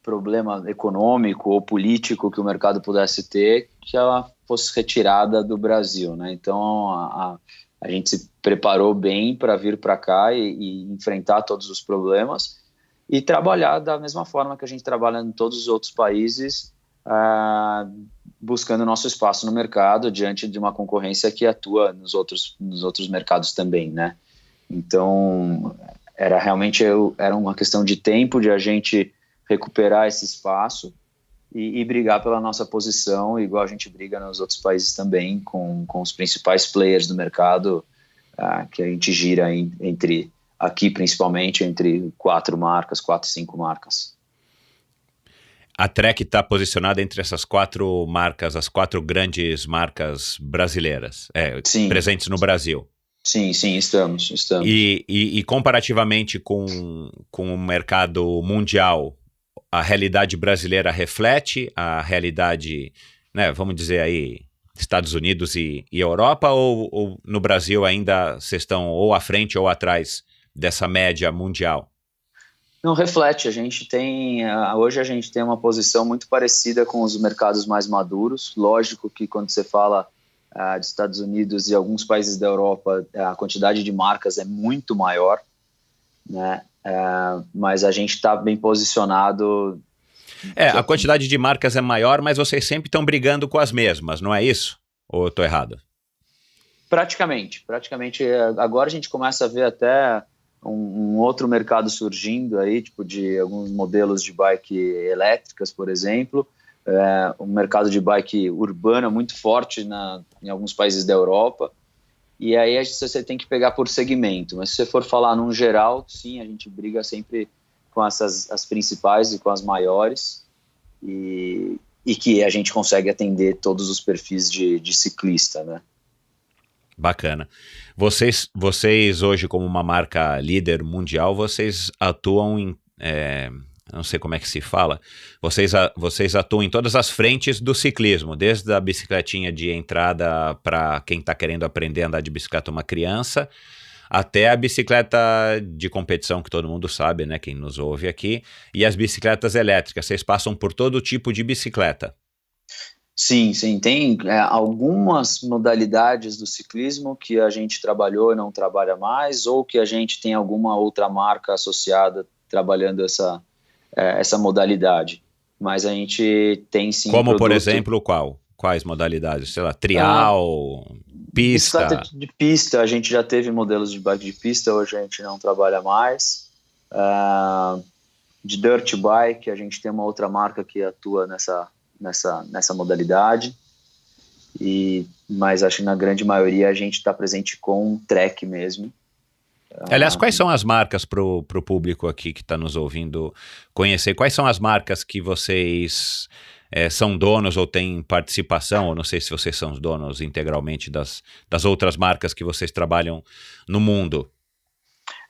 Speaker 1: problema econômico ou político que o mercado pudesse ter, que ela fosse retirada do Brasil, né? Então a gente se preparou bem para vir para cá e enfrentar todos os problemas e trabalhar da mesma forma que a gente trabalha em todos os outros países, buscando nosso espaço no mercado diante de uma concorrência que atua nos outros mercados também, né? Então era uma questão de tempo de a gente recuperar esse espaço e brigar pela nossa posição, igual a gente briga nos outros países também, com os principais players do mercado, que a gente gira aqui principalmente entre 4, 5 marcas.
Speaker 2: A Trek está posicionada entre essas 4 marcas, as 4 grandes marcas brasileiras,
Speaker 1: Sim,
Speaker 2: presentes no Brasil.
Speaker 1: sim, estamos.
Speaker 2: E comparativamente com o mercado mundial, a realidade brasileira reflete a realidade, né, vamos dizer aí, Estados Unidos e Europa, ou no Brasil ainda vocês estão ou à frente ou atrás dessa média mundial?
Speaker 1: Não reflete, hoje a gente tem uma posição muito parecida com os mercados mais maduros. Lógico que quando você fala dos Estados Unidos e alguns países da Europa, a quantidade de marcas é muito maior, né? Mas a gente está bem posicionado.
Speaker 2: A quantidade de marcas é maior, mas vocês sempre estão brigando com as mesmas, não é isso? Ou eu estou errado?
Speaker 1: Praticamente. Agora a gente começa a ver até um outro mercado surgindo aí, tipo de alguns modelos de bike elétricas, por exemplo, um mercado de bike urbana muito forte em alguns países da Europa, e aí você tem que pegar por segmento, mas se você for falar num geral, sim, a gente briga sempre com as principais e com as maiores, e que a gente consegue atender todos os perfis de ciclista, né?
Speaker 2: Bacana. Vocês hoje, como uma marca líder mundial, vocês atuam em, não sei como é que se fala, vocês atuam em todas as frentes do ciclismo, desde a bicicletinha de entrada para quem está querendo aprender a andar de bicicleta, uma criança, até a bicicleta de competição, que todo mundo sabe, né, quem nos ouve aqui, e as bicicletas elétricas. Vocês passam por todo tipo de bicicleta.
Speaker 1: Sim, tem algumas modalidades do ciclismo que a gente trabalhou e não trabalha mais, ou que a gente tem alguma outra marca associada trabalhando essa modalidade. Mas a gente tem sim
Speaker 2: Como, por
Speaker 1: produto.
Speaker 2: exemplo, quais modalidades? Sei lá,
Speaker 1: Ah,
Speaker 2: trial,
Speaker 1: bicicleta
Speaker 2: pista.
Speaker 1: de pista, a gente já teve modelos de bike de pista, hoje a gente não trabalha mais. De dirt bike, a gente tem uma outra marca que atua nessa modalidade. Mas acho que na grande maioria a gente está presente com track mesmo.
Speaker 2: Aliás, quais são as marcas para o público aqui que está nos ouvindo conhecer? Quais são as marcas que vocês são donos ou têm participação? Ou não sei se vocês são os donos integralmente das outras marcas que vocês trabalham no mundo.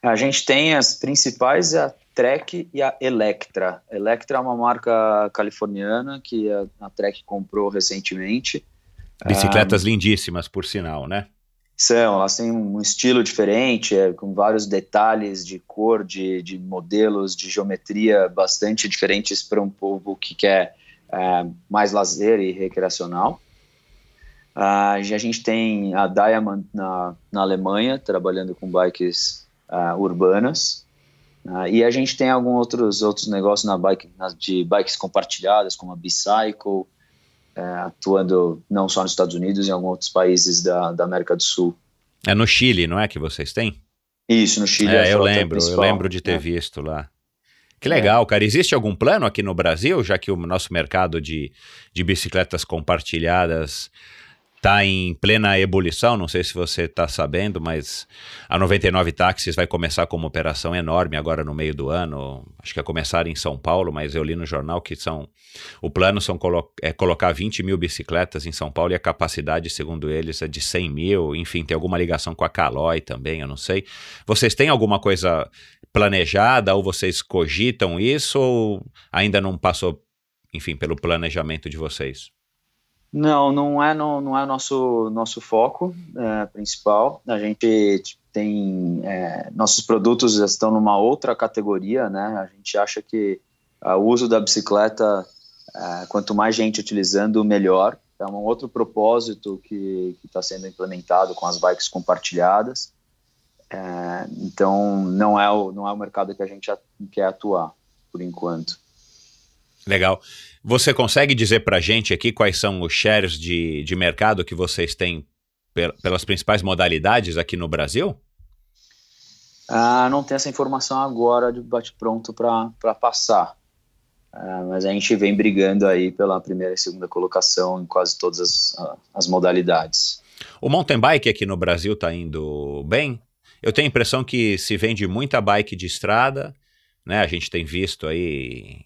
Speaker 1: A gente tem as principais, a Trek e a Electra. Electra é uma marca californiana que a Trek comprou recentemente.
Speaker 2: Bicicletas lindíssimas, por sinal, né?
Speaker 1: Elas têm um estilo diferente, com vários detalhes de cor, de modelos, de geometria bastante diferentes para um povo que quer mais lazer e recreacional. A gente tem a Diamond na Alemanha, trabalhando com bikes urbanas. E a gente tem alguns outros negócios de bikes compartilhadas, como a Bicycle, atuando não só nos Estados Unidos, em alguns outros países da América do Sul.
Speaker 2: É no Chile, não é, que vocês têm?
Speaker 1: Isso, no Chile a frota
Speaker 2: eu lembro de ter visto lá. Que
Speaker 1: É.
Speaker 2: legal, cara. Existe algum plano aqui no Brasil, já que o nosso mercado de bicicletas compartilhadas está em plena ebulição? Não sei se você está sabendo, mas a 99 Táxis vai começar com uma operação enorme agora no meio do ano. Acho que é começar em São Paulo, mas eu li no jornal que o plano é colocar 20 mil bicicletas em São Paulo e a capacidade, segundo eles, é de 100 mil. Enfim, tem alguma ligação com a Caloi também, eu não sei. Vocês têm alguma coisa planejada ou vocês cogitam isso ou ainda não passou, enfim, pelo planejamento de vocês?
Speaker 1: Não é o nosso foco principal. A gente tem nossos produtos já estão numa outra categoria, né? A gente acha que o uso da bicicleta, quanto mais gente utilizando, melhor. É um outro propósito que está sendo implementado com as bikes compartilhadas. Então não é o mercado que a gente quer atuar por enquanto.
Speaker 2: Legal. Você consegue dizer para a gente aqui quais são os shares de mercado que vocês têm pelas principais modalidades aqui no Brasil?
Speaker 1: Não tem essa informação agora de bate-pronto para passar. Mas a gente vem brigando aí pela primeira e segunda colocação em quase todas as modalidades.
Speaker 2: O mountain bike aqui no Brasil está indo bem? Eu tenho a impressão que se vende muita bike de estrada, né? A gente tem visto aí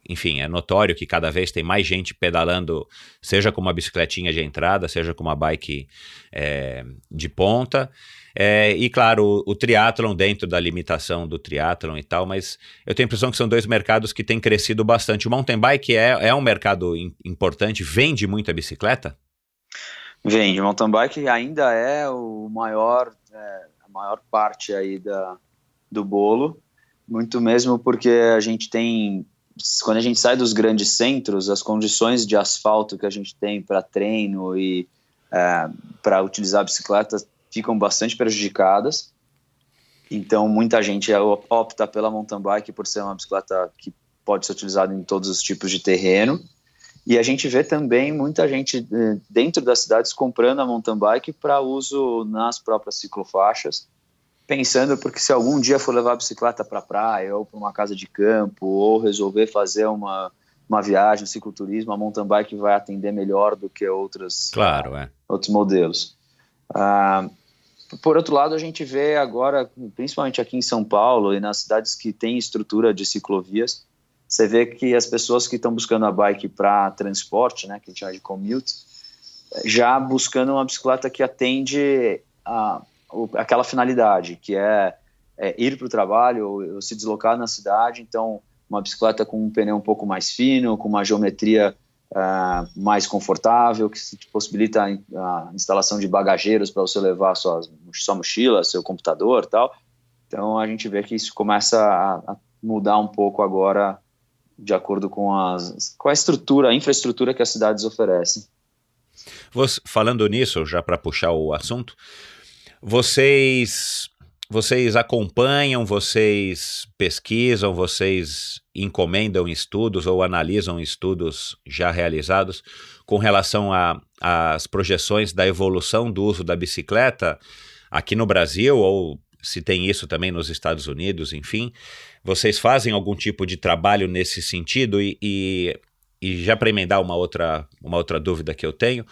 Speaker 2: enfim, é notório que cada vez tem mais gente pedalando, seja com uma bicicletinha de entrada, seja com uma bike de ponta. E claro, o triatlon dentro da limitação do triatlon e tal, mas eu tenho a impressão que são dois mercados que têm crescido bastante. O mountain bike é um mercado importante, vende muita bicicleta?
Speaker 1: Vende, mountain bike ainda é o maior, a maior parte aí do bolo, muito mesmo porque a gente tem, quando a gente sai dos grandes centros, as condições de asfalto que a gente tem para treino e para utilizar a bicicleta ficam bastante prejudicadas. Então, muita gente opta pela mountain bike por ser uma bicicleta que pode ser utilizada em todos os tipos de terreno. E a gente vê também muita gente dentro das cidades comprando a mountain bike para uso nas próprias ciclofaixas, pensando porque se algum dia for levar a bicicleta para a praia ou para uma casa de campo ou resolver fazer uma viagem, um cicloturismo, a mountain bike vai atender melhor do que outros modelos. Por outro lado, a gente vê agora, principalmente aqui em São Paulo e nas cidades que têm estrutura de ciclovias, você vê que as pessoas que estão buscando a bike para transporte, né, que a gente chama de commute, já buscando uma bicicleta que atende aquela finalidade, que é ir para o trabalho ou se deslocar na cidade. Então, uma bicicleta com um pneu um pouco mais fino, com uma geometria mais confortável, que possibilita a instalação de bagageiros para você levar sua mochila, seu computador e tal. Então, a gente vê que isso começa a mudar um pouco agora, de acordo com a infraestrutura que as cidades oferecem.
Speaker 2: Falando nisso, já para puxar o assunto, vocês acompanham, vocês pesquisam, vocês encomendam estudos ou analisam estudos já realizados com relação às projeções da evolução do uso da bicicleta aqui no Brasil, ou se tem isso também nos Estados Unidos, enfim. Vocês fazem algum tipo de trabalho nesse sentido? E já para emendar uma outra dúvida que eu tenho,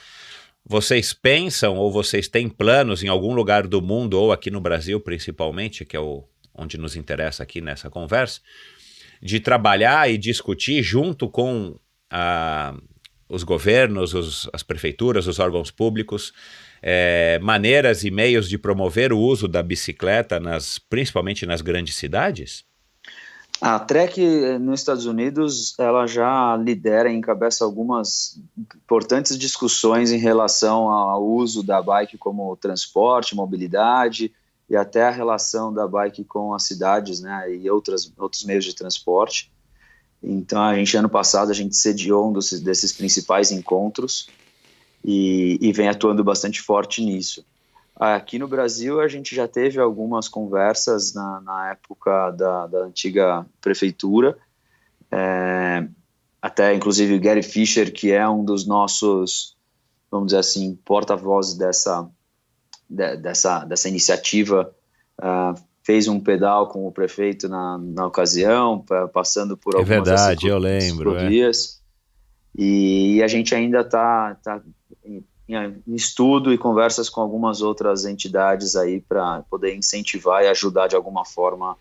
Speaker 2: vocês pensam ou vocês têm planos em algum lugar do mundo, ou aqui no Brasil principalmente, que é onde nos interessa aqui nessa conversa, de trabalhar e discutir junto com os governos, as prefeituras, os órgãos públicos, maneiras e meios de promover o uso da bicicleta, principalmente nas grandes cidades?
Speaker 1: A Trek nos Estados Unidos, ela já lidera e encabeça algumas importantes discussões em relação ao uso da bike como transporte, mobilidade e até a relação da bike com as cidades, né, e outros meios de transporte. Então, ano passado, a gente sediou um desses principais encontros e vem atuando bastante forte nisso. Aqui no Brasil, a gente já teve algumas conversas na época da antiga prefeitura, até inclusive o Gary Fischer, que é um dos nossos, vamos dizer assim, porta-vozes dessa iniciativa, fez um pedal com o prefeito na ocasião, passando por algumas ciclovias. E a gente ainda está em estudo e conversas com algumas outras entidades aí para poder incentivar e ajudar de alguma forma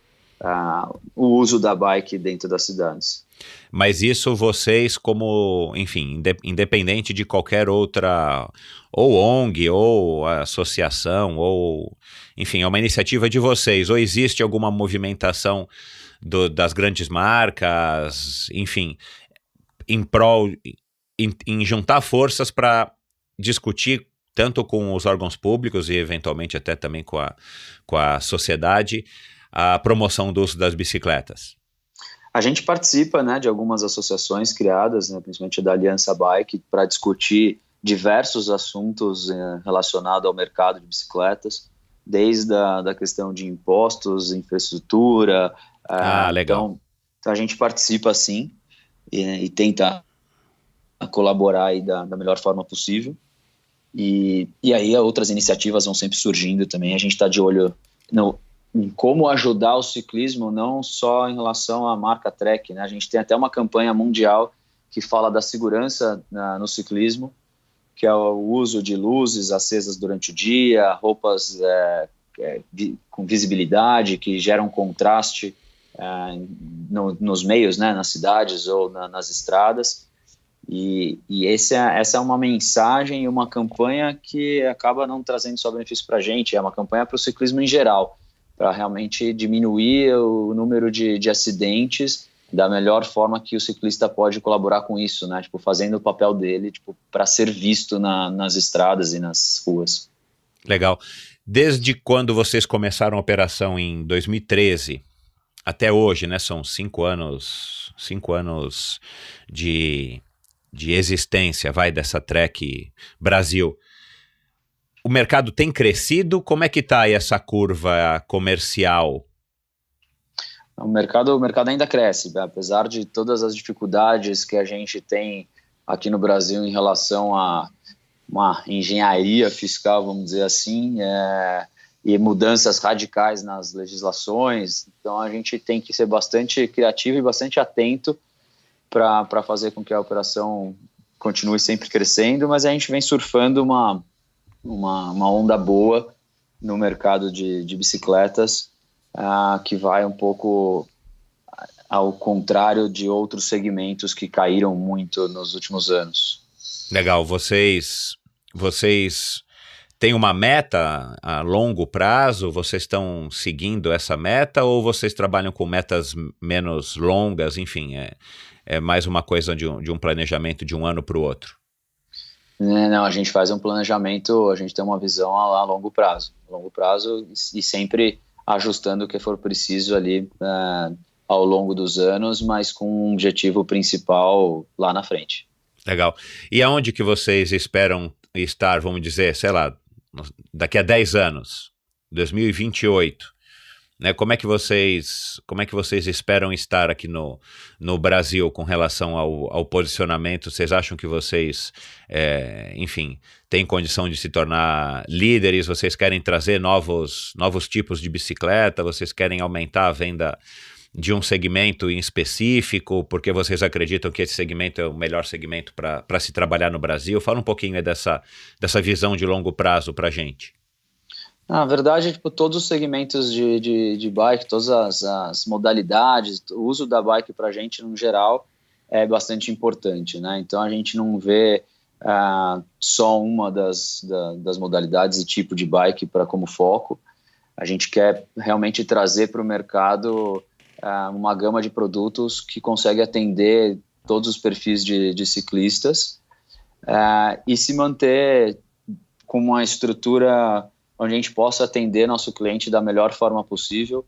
Speaker 1: o uso da bike dentro das cidades.
Speaker 2: Mas isso vocês como, enfim, independente de qualquer outra, ou ONG, ou associação, ou, enfim, é uma iniciativa de vocês, ou existe alguma movimentação das grandes marcas, enfim, em prol, em juntar forças para discutir tanto com os órgãos públicos e eventualmente até também com a sociedade a promoção do uso das bicicletas?
Speaker 1: A gente participa, né, de algumas associações criadas, né, principalmente da Aliança Bike, para discutir diversos assuntos relacionados ao mercado de bicicletas, desde a questão de impostos, infraestrutura.
Speaker 2: Legal.
Speaker 1: Então a gente participa sim e tenta colaborar aí da melhor forma possível. E aí outras iniciativas vão sempre surgindo também. A gente está de olho em como ajudar o ciclismo, não só em relação à marca Trek, né? A gente tem até uma campanha mundial que fala da segurança no ciclismo, que é o uso de luzes acesas durante o dia, roupas com visibilidade, que geram contraste nos meios, né, nas cidades ou nas estradas. E essa é uma mensagem e uma campanha que acaba não trazendo só benefício para a gente, é uma campanha para o ciclismo em geral, para realmente diminuir o número de acidentes da melhor forma que o ciclista pode colaborar com isso, né? Tipo, fazendo o papel dele, tipo, para ser visto nas estradas e nas ruas.
Speaker 2: Legal. Desde quando vocês começaram a operação em 2013 até hoje, né? São 5 anos de existência, vai, dessa Trek Brasil. O mercado tem crescido? Como é que está aí essa curva comercial?
Speaker 1: O mercado ainda cresce, né? Apesar de todas as dificuldades que a gente tem aqui no Brasil em relação a uma engenharia fiscal, vamos dizer assim, e mudanças radicais nas legislações. Então, a gente tem que ser bastante criativo e bastante atento para fazer com que a operação continue sempre crescendo, mas a gente vem surfando uma onda boa no mercado de bicicletas, que vai um pouco ao contrário de outros segmentos que caíram muito nos últimos anos.
Speaker 2: Legal, vocês têm uma meta a longo prazo? Vocês estão seguindo essa meta ou vocês trabalham com metas menos longas? Enfim, é mais uma coisa de um planejamento de um ano para o outro.
Speaker 1: Não, a gente faz um planejamento, a gente tem uma visão a longo prazo e sempre ajustando o que for preciso ali ao longo dos anos, mas com um objetivo principal lá na frente.
Speaker 2: Legal. E aonde que vocês esperam estar, vamos dizer, sei lá, daqui a 10 anos, 2028, né? Como é que vocês esperam estar aqui no Brasil com relação ao posicionamento? Vocês acham que vocês, enfim, têm condição de se tornar líderes? Vocês querem trazer novos tipos de bicicleta? Vocês querem aumentar a venda de um segmento em específico, porque vocês acreditam que esse segmento é o melhor segmento para se trabalhar no Brasil? Fala um pouquinho aí dessa visão de longo prazo para a gente.
Speaker 1: Na verdade, tipo, todos os segmentos de bike, todas as modalidades, o uso da bike para a gente, no geral, é bastante importante, né? Então, a gente não vê só uma das modalidades e tipo de bike como foco. A gente quer realmente trazer para o mercado uma gama de produtos que consegue atender todos os perfis de ciclistas e se manter com uma estrutura onde a gente possa atender nosso cliente da melhor forma possível,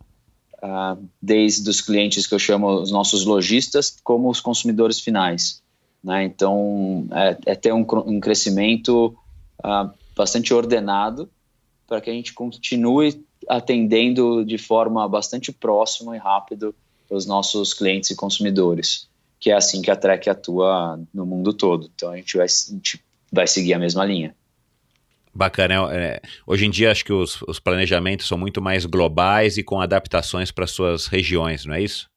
Speaker 1: desde os clientes que eu chamo os nossos lojistas, como os consumidores finais, né? Então, ter um crescimento bastante ordenado para que a gente continue atendendo de forma bastante próxima e rápido os nossos clientes e consumidores, que é assim que a Trek atua no mundo todo. Então, a gente vai seguir a mesma linha.
Speaker 2: Bacana. Hoje em dia, acho que os planejamentos são muito mais globais e com adaptações para suas regiões, não é isso?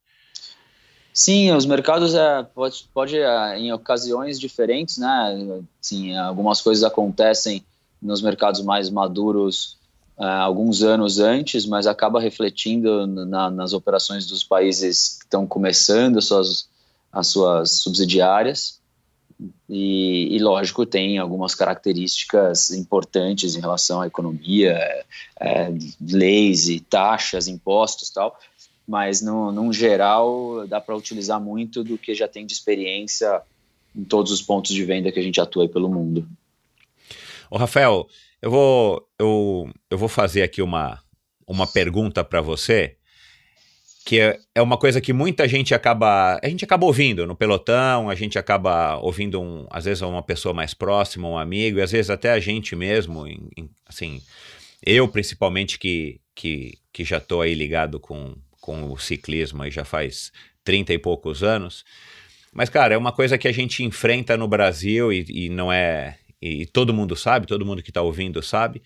Speaker 1: Sim, os mercados pode em ocasiões diferentes, né? Sim, algumas coisas acontecem nos mercados mais maduros alguns anos antes, mas acaba refletindo nas operações dos países que estão começando as suas subsidiárias. E, lógico, tem algumas características importantes em relação à economia, leis e taxas, impostos e tal, mas, num geral, dá para utilizar muito do que já tem de experiência em todos os pontos de venda que a gente atua aí pelo mundo.
Speaker 2: Ô, Rafael, eu vou fazer aqui uma pergunta para você, que é uma coisa que muita gente a gente acaba ouvindo no pelotão, a gente acaba ouvindo, às vezes, uma pessoa mais próxima, um amigo, e às vezes até a gente mesmo, assim, eu principalmente que já estou aí ligado com o ciclismo aí já faz 30 e poucos anos, mas, cara, é uma coisa que a gente enfrenta no Brasil e não é... E todo mundo sabe, todo mundo que está ouvindo sabe,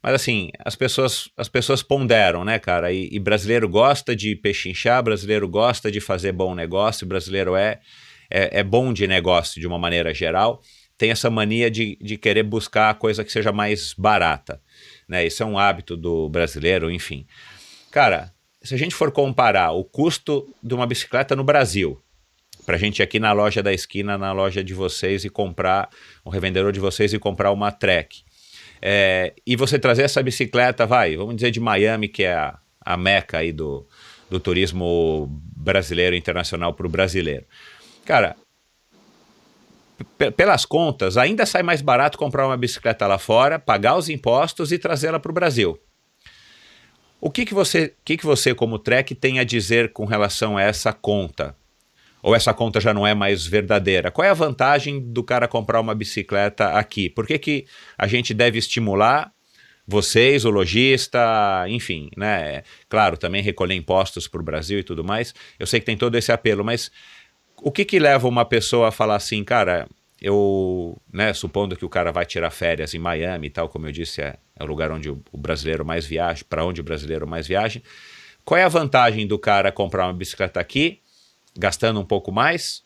Speaker 2: mas assim, as pessoas ponderam, né, cara? E brasileiro gosta de pechinchar, brasileiro gosta de fazer bom negócio, brasileiro é bom de negócio de uma maneira geral, tem essa mania de querer buscar a coisa que seja mais barata, né? Isso é um hábito do brasileiro, enfim. Cara, se a gente for comparar o custo de uma bicicleta no Brasil, para a gente ir aqui na loja da esquina, na loja de vocês e comprar, o revendedor de vocês e comprar uma Trek, e você trazer essa bicicleta, vamos dizer de Miami, que é a meca aí do turismo brasileiro internacional para o brasileiro. Cara, pelas contas, ainda sai mais barato comprar uma bicicleta lá fora, pagar os impostos e trazê-la para o Brasil. O que você, como Trek, tem a dizer com relação a essa conta? Ou essa conta já não é mais verdadeira? Qual é a vantagem do cara comprar uma bicicleta aqui? Por que a gente deve estimular vocês, o lojista, enfim, né? Claro, também recolher impostos para o Brasil e tudo mais. Eu sei que tem todo esse apelo, mas o que leva uma pessoa a falar assim, cara, né, supondo que o cara vai tirar férias em Miami e tal, como eu disse, é o lugar onde o brasileiro mais viaja, para onde o brasileiro mais viaja. Qual é a vantagem do cara comprar uma bicicleta aqui, gastando um pouco mais,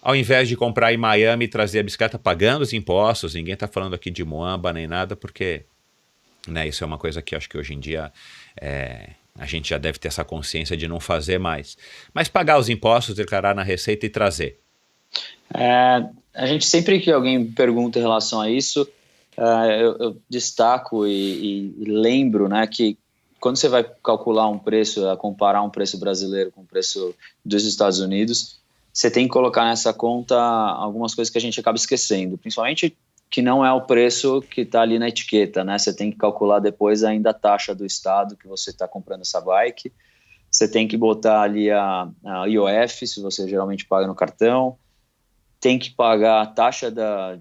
Speaker 2: ao invés de comprar em Miami e trazer a bicicleta pagando os impostos? Ninguém está falando aqui de muamba nem nada, porque, né, isso é uma coisa que acho que hoje em dia a gente já deve ter essa consciência de não fazer mais. Mas pagar os impostos, declarar na Receita e trazer.
Speaker 1: A gente, sempre que alguém pergunta em relação a isso, eu destaco e lembro, né, que quando você vai calcular um preço, comparar um preço brasileiro com o preço dos Estados Unidos, você tem que colocar nessa conta algumas coisas que a gente acaba esquecendo, principalmente que não é o preço que está ali na etiqueta, né? Você tem que calcular depois ainda a taxa do estado que você está comprando essa bike, você tem que botar ali a IOF, se você geralmente paga no cartão, tem que pagar a taxa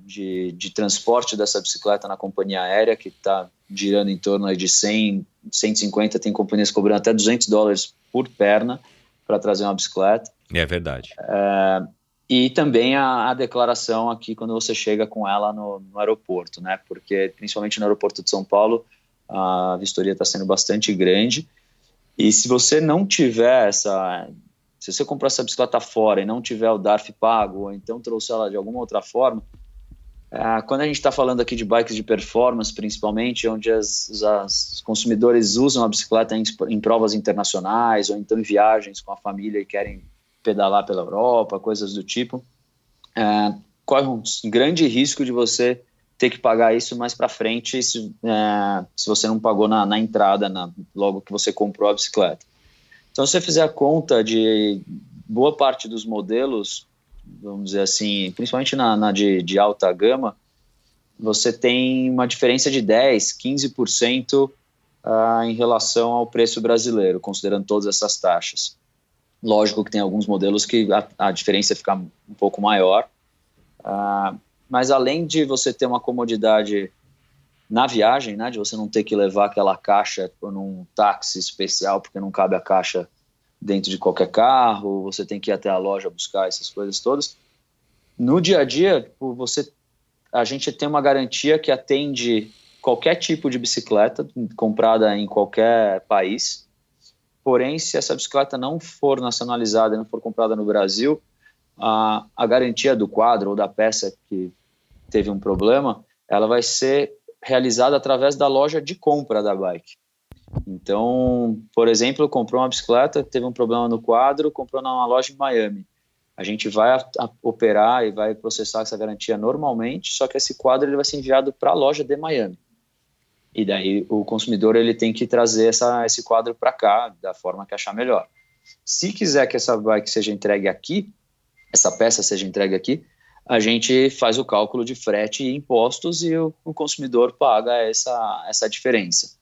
Speaker 1: de transporte dessa bicicleta na companhia aérea, que está girando em torno aí de 100, 150, tem companhias cobrando até $200 por perna para trazer uma bicicleta.
Speaker 2: É verdade.
Speaker 1: E também a declaração aqui quando você chega com ela no aeroporto, né? Porque principalmente no aeroporto de São Paulo a vistoria está sendo bastante grande, e se você não tiver se você comprou essa bicicleta fora e não tiver o DARF pago, ou então trouxe ela de alguma outra forma, quando a gente está falando aqui de bikes de performance, principalmente, onde os consumidores usam a bicicleta em provas internacionais, ou então em viagens com a família e querem pedalar pela Europa, coisas do tipo, corre um grande risco de você ter que pagar isso mais para frente se você não pagou na entrada, logo que você comprou a bicicleta. Então, se você fizer a conta de boa parte dos modelos, vamos dizer assim, principalmente na de alta gama, você tem uma diferença de 10%, 15% em relação ao preço brasileiro, considerando todas essas taxas. Lógico que tem alguns modelos que a diferença fica um pouco maior, mas além de você ter uma comodidade na viagem, né, de você não ter que levar aquela caixa num táxi especial, porque não cabe a caixa dentro de qualquer carro, você tem que ir até a loja buscar essas coisas todas. No dia a dia, a gente tem uma garantia que atende qualquer tipo de bicicleta comprada em qualquer país. Porém, se essa bicicleta não for nacionalizada, não for comprada no Brasil, a garantia do quadro ou da peça que teve um problema, ela vai ser realizada através da loja de compra da bike. Então, por exemplo, comprou uma bicicleta, teve um problema no quadro, comprou numa loja em Miami. A gente vai operar e vai processar essa garantia normalmente, só que esse quadro ele vai ser enviado para a loja de Miami. E daí o consumidor ele tem que trazer esse quadro para cá, da forma que achar melhor. Se quiser que essa bike seja entregue aqui, essa peça seja entregue aqui, a gente faz o cálculo de frete e impostos e o consumidor paga essa diferença.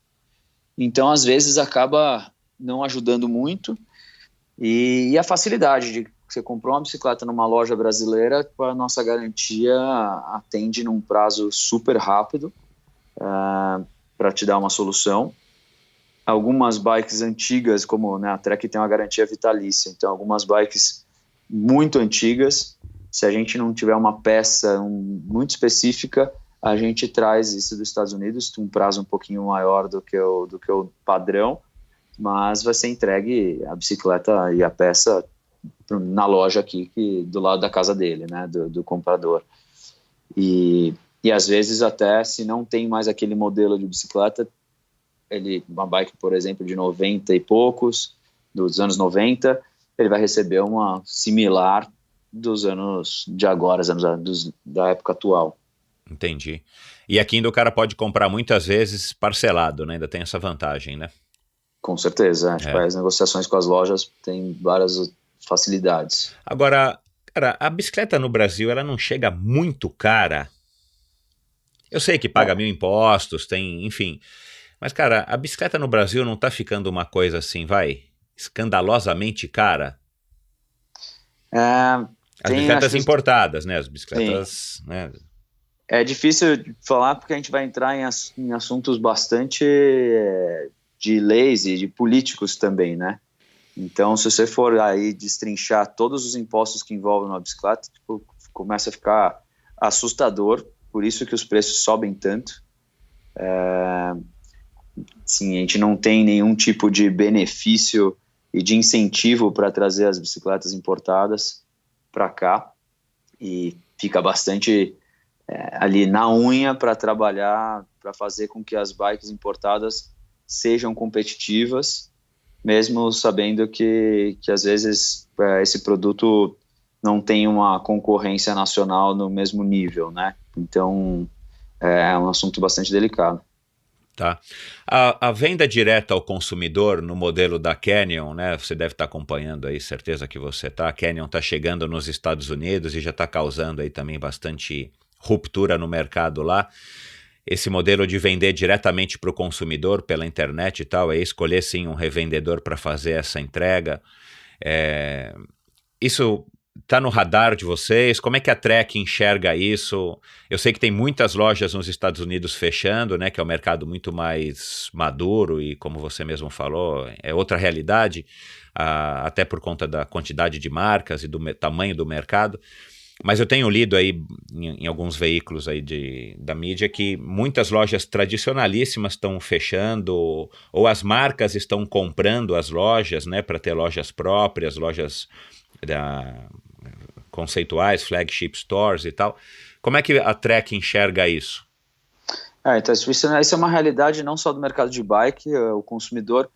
Speaker 1: Então, às vezes, acaba não ajudando muito. E a facilidade de você comprou uma bicicleta numa loja brasileira, a nossa garantia atende num prazo super rápido para te dar uma solução. Algumas bikes antigas, como a Trek tem uma garantia vitalícia, então algumas bikes muito antigas, se a gente não tiver uma peça muito específica, a gente traz isso dos Estados Unidos, um prazo um pouquinho maior do que o padrão, mas vai ser entregue a bicicleta e a peça na loja aqui, do lado da casa dele, né, do comprador. E às vezes até, se não tem mais aquele modelo de bicicleta, uma bike, por exemplo, de 90 e poucos, dos anos 90, ele vai receber uma similar dos anos de agora, da época atual.
Speaker 2: Entendi. E aqui ainda o cara pode comprar muitas vezes parcelado, né? Ainda tem essa vantagem, né?
Speaker 1: Com certeza, tipo, as negociações com as lojas têm várias facilidades.
Speaker 2: Agora, cara, a bicicleta no Brasil, ela não chega muito cara. Eu sei que paga 1.000 impostos, tem, enfim. Mas, cara, a bicicleta no Brasil não tá ficando uma coisa assim, vai, escandalosamente cara? As bicicletas importadas, né? As bicicletas, né?
Speaker 1: É difícil de falar porque a gente vai entrar em assuntos bastante de leis e de políticos também, né? Então, se você for aí destrinchar todos os impostos que envolvem uma bicicleta, tipo, começa a ficar assustador, por isso que os preços sobem tanto. Sim, a gente não tem nenhum tipo de benefício e de incentivo para trazer as bicicletas importadas para cá, e fica bastante ali na unha para trabalhar, para fazer com que as bikes importadas sejam competitivas, mesmo sabendo que às vezes esse produto não tem uma concorrência nacional no mesmo nível, né? Então é um assunto bastante delicado.
Speaker 2: Tá. A venda direta ao consumidor no modelo da Canyon, né? Você deve estar acompanhando aí, certeza que você está. A Canyon está chegando nos Estados Unidos e já está causando aí também bastante ruptura no mercado lá. Esse modelo de vender diretamente para o consumidor pela internet e tal, é escolher sim um revendedor para fazer essa entrega. Isso está no radar de vocês? Como é que a Trek enxerga isso? Eu sei que tem muitas lojas nos Estados Unidos fechando, né, que é um mercado muito mais maduro e, como você mesmo falou, é outra realidade, até por conta da quantidade de marcas e do tamanho do mercado. Mas eu tenho lido aí em alguns veículos aí da mídia que muitas lojas tradicionalíssimas estão fechando, ou as marcas estão comprando as lojas, né, para ter lojas próprias, lojas conceituais, flagship stores e tal. Como é que a Trek enxerga isso?
Speaker 1: Então isso é uma realidade não só do mercado de bike, o consumidor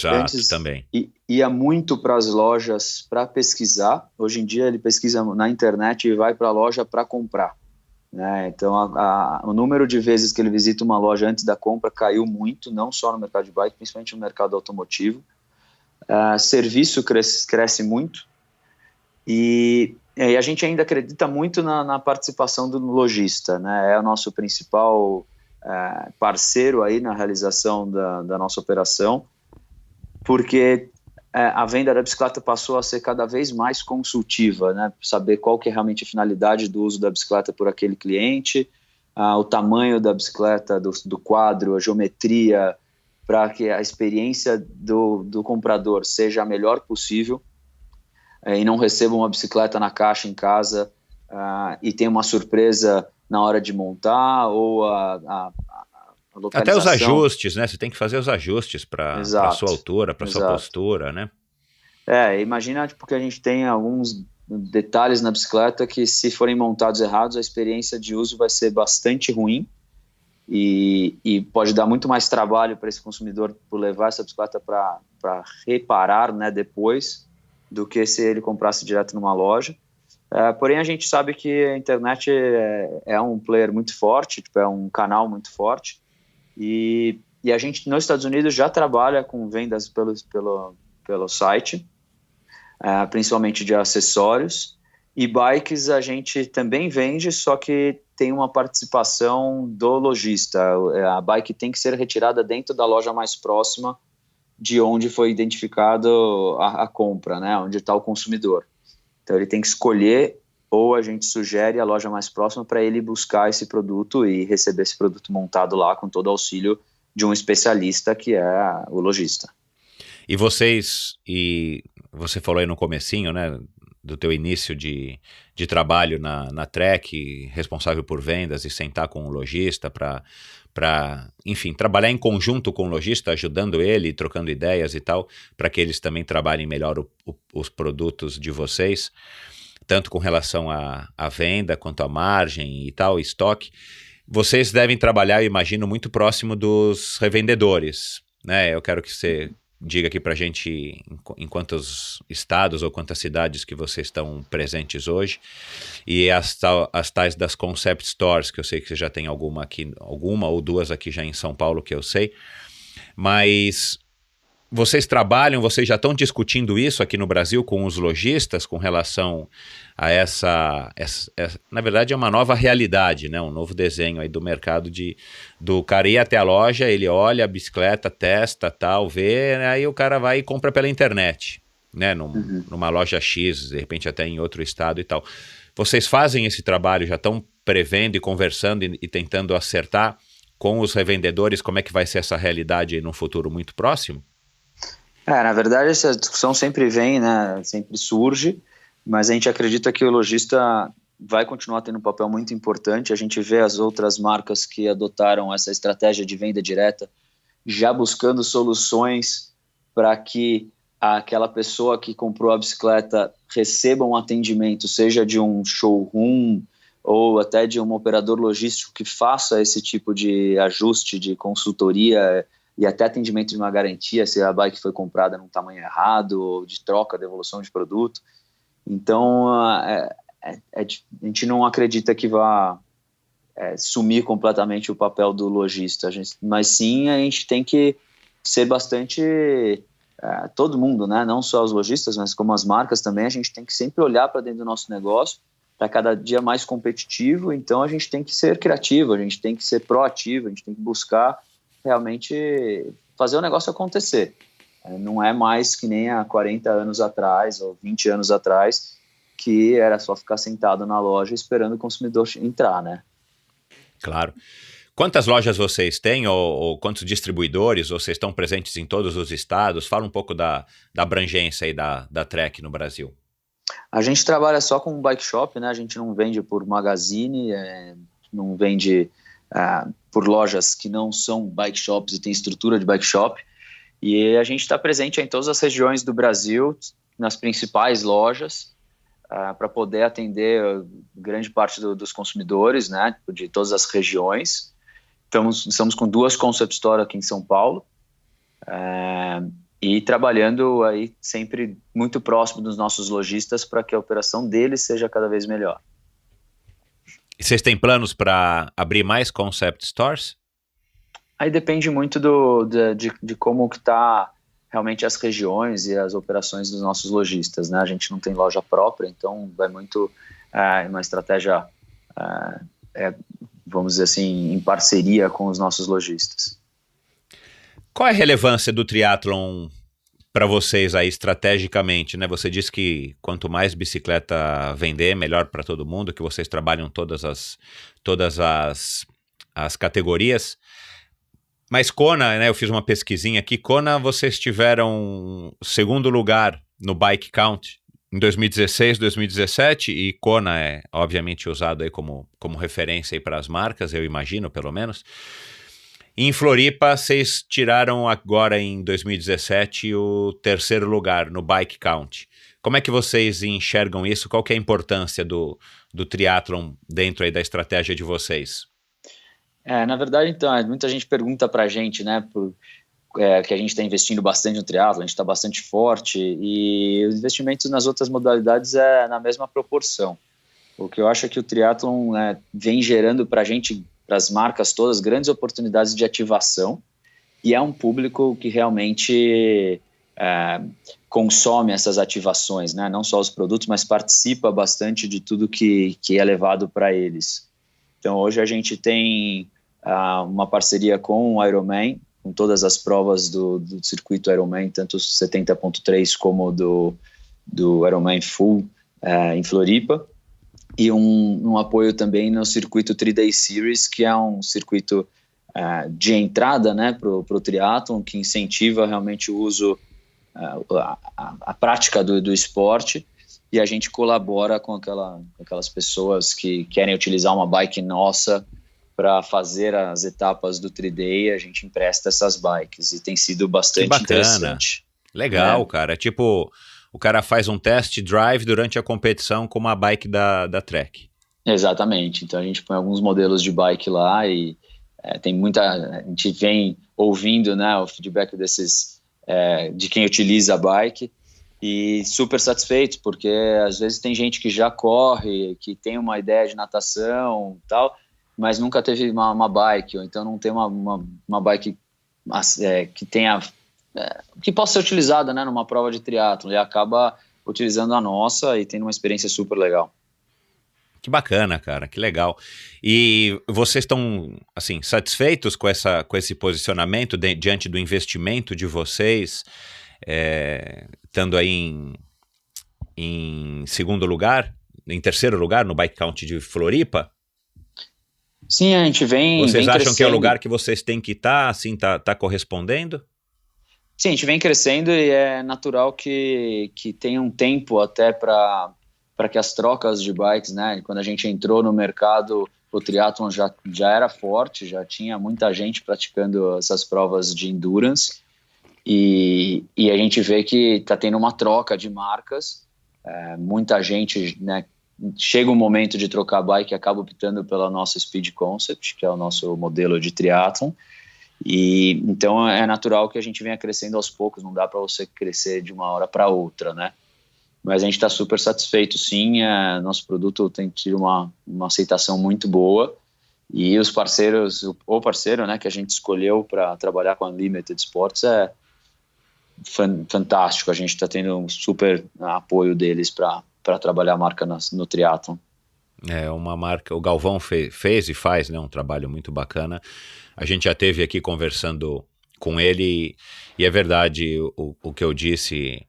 Speaker 1: antes
Speaker 2: também
Speaker 1: ia muito para as lojas para pesquisar. Hoje em dia ele pesquisa na internet e vai para a loja para comprar, né? Então o número de vezes que ele visita uma loja antes da compra caiu muito, não só no mercado de bike, principalmente no mercado automotivo. Serviço cresce muito e a gente ainda acredita muito na participação do lojista, né? É o nosso principal parceiro aí na realização da nossa operação, porque a venda da bicicleta passou a ser cada vez mais consultiva, né? Saber qual que é realmente a finalidade do uso da bicicleta por aquele cliente, o tamanho da bicicleta, do quadro, a geometria, para que a experiência do comprador seja a melhor possível, e não receba uma bicicleta na caixa em casa e tenha uma surpresa na hora de montar, ou a localização.
Speaker 2: Até os ajustes, né? Você tem que fazer os ajustes para a sua altura, para a sua postura, né?
Speaker 1: Imagina que a gente tem alguns detalhes na bicicleta que, se forem montados errados, a experiência de uso vai ser bastante ruim e pode dar muito mais trabalho para esse consumidor por levar essa bicicleta para reparar, né, depois, do que se ele comprasse direto numa loja. Porém, a gente sabe que a internet é um player muito forte, é um canal muito forte, e a gente nos Estados Unidos já trabalha com vendas pelo site, principalmente de acessórios, e bikes a gente também vende, só que tem uma participação do lojista. A bike tem que ser retirada dentro da loja mais próxima de onde foi identificado a compra, né, onde está o consumidor. Então ele tem que escolher, ou a gente sugere a loja mais próxima para ele buscar esse produto e receber esse produto montado lá com todo o auxílio de um especialista, que é o lojista.
Speaker 2: E você falou aí no comecinho, né, do teu início de trabalho na Trek, responsável por vendas, e sentar com o lojista para, enfim, trabalhar em conjunto com o lojista, ajudando ele, trocando ideias e tal, para que eles também trabalhem melhor os produtos de vocês, tanto com relação à venda, quanto à margem e tal, estoque. Vocês devem trabalhar, eu imagino, muito próximo dos revendedores, né? Eu quero que você diga aqui para a gente em quantos estados ou quantas cidades que vocês estão presentes hoje, e as tais das Concept Stores, que eu sei que você já tem alguma aqui, alguma ou duas aqui já em São Paulo, que eu sei, mas vocês trabalham, vocês já estão discutindo isso aqui no Brasil com os lojistas com relação a essa, na verdade é uma nova realidade, né? Um novo desenho aí do mercado do cara ir até a loja, ele olha a bicicleta, testa, tal, vê, né? Aí o cara vai e compra pela internet, né? Numa loja X, de repente até em outro estado e tal. Vocês fazem esse trabalho, já estão prevendo e conversando e tentando acertar com os revendedores como é que vai ser essa realidade aí num futuro muito próximo?
Speaker 1: Na verdade, essa discussão sempre vem, né? Sempre surge, mas a gente acredita que o lojista vai continuar tendo um papel muito importante. A gente vê as outras marcas que adotaram essa estratégia de venda direta já buscando soluções para que aquela pessoa que comprou a bicicleta receba um atendimento, seja de um showroom ou até de um operador logístico que faça esse tipo de ajuste, de consultoria e até atendimento de uma garantia se a bike foi comprada num tamanho errado, ou de troca, devolução de produto. Então, a gente não acredita que vá sumir completamente o papel do lojista, mas sim a gente tem que ser bastante... todo mundo, né? Não só os lojistas, mas como as marcas também, a gente tem que sempre olhar para dentro do nosso negócio, para cada dia mais competitivo, então a gente tem que ser criativo, a gente tem que ser proativo, a gente tem que buscar realmente fazer o negócio acontecer. Não é mais que nem há 40 anos atrás ou 20 anos atrás, que era só ficar sentado na loja esperando o consumidor entrar, né?
Speaker 2: Claro. Quantas lojas vocês têm ou quantos distribuidores? Ou vocês estão presentes em todos os estados? Fala um pouco da abrangência aí da Trek no Brasil.
Speaker 1: A gente trabalha só com bike shop, né? A gente não vende por magazine, não vende por lojas que não são bike shops e tem estrutura de bike shop. E a gente está presente em todas as regiões do Brasil, nas principais lojas, para poder atender grande parte dos consumidores, né? De todas as regiões. Estamos com 2 Concept Store aqui em São Paulo, e trabalhando aí sempre muito próximo dos nossos lojistas para que a operação deles seja cada vez melhor.
Speaker 2: E vocês têm planos para abrir mais Concept Stores?
Speaker 1: Aí depende muito de como que está realmente as regiões e as operações dos nossos lojistas, né? A gente não tem loja própria, então vai muito uma estratégia, vamos dizer assim, em parceria com os nossos lojistas.
Speaker 2: Qual é a relevância do triatlon para vocês aí estrategicamente, né? Você disse que quanto mais bicicleta vender, melhor para todo mundo, que vocês trabalham todas as categorias. Mas Kona, né? Eu fiz uma pesquisinha aqui. Kona, vocês tiveram segundo lugar no Bike Count em 2016, 2017, e Kona é obviamente usado aí como referência aí para as marcas, eu imagino, pelo menos. Em Floripa, vocês tiraram agora em 2017 o terceiro lugar no Bike Count. Como é que vocês enxergam isso? Qual que é a importância do triatlon dentro aí da estratégia de vocês?
Speaker 1: Na verdade, então, muita gente pergunta para a gente, né, que a gente está investindo bastante no triatlon, a gente está bastante forte, e os investimentos nas outras modalidades é na mesma proporção. O que eu acho é que o triatlon vem gerando para a gente, para as marcas todas, grandes oportunidades de ativação, e é um público que realmente consome essas ativações, né? Não só os produtos, mas participa bastante de tudo que é levado para eles. Então, hoje a gente tem uma parceria com o Ironman, com todas as provas do circuito Ironman, tanto o 70.3 como do Ironman Full em Floripa, e um apoio também no circuito 3-Day Series, que é um circuito de entrada, né, para o triatlon, que incentiva realmente o uso, a prática do esporte, e a gente colabora com aquelas pessoas que querem utilizar uma bike nossa para fazer as etapas do 3-Day, a gente empresta essas bikes, e tem sido bastante interessante.
Speaker 2: Legal, cara. Tipo, o cara faz um test drive durante a competição com uma bike da Trek.
Speaker 1: Exatamente. Então a gente põe alguns modelos de bike lá e tem a gente vem ouvindo, né, o feedback desses de quem utiliza a bike, e super satisfeitos, porque às vezes tem gente que já corre, que tem uma ideia de natação e tal, mas nunca teve uma bike, ou então não tem uma bike que tenha que possa ser utilizada, né, numa prova de triatlo, e acaba utilizando a nossa e tendo uma experiência super legal.
Speaker 2: Que bacana, cara, que legal. E vocês estão, assim, satisfeitos com esse posicionamento diante do investimento de vocês, estando aí em segundo lugar, em terceiro lugar no Bike Count de Floripa?
Speaker 1: Sim, a gente vem
Speaker 2: Vocês acham
Speaker 1: crescendo.
Speaker 2: que é o lugar que vocês têm que estar, assim, tá correspondendo?
Speaker 1: Sim, a gente vem crescendo e é natural que tenha um tempo até para que as trocas de bikes, né? Quando a gente entrou no mercado, o triatlon já era forte, já tinha muita gente praticando essas provas de endurance, e a gente vê que está tendo uma troca de marcas, muita gente, né? Chega um momento de trocar a bike e acaba optando pela nossa Speed Concept, que é o nosso modelo de triatlon. E então é natural que a gente venha crescendo aos poucos, não dá para você crescer de uma hora para outra, né? Mas a gente está super satisfeito, sim. Nosso produto tem tido uma aceitação muito boa, e os parceiros, o parceiro, né, que a gente escolheu para trabalhar com a Unlimited Sports é fantástico. A gente está tendo um super apoio deles para trabalhar a marca no triatlon.
Speaker 2: É uma marca, o Galvão fez e faz, né, um trabalho muito bacana. A gente já teve aqui conversando com ele, e é verdade o que eu disse.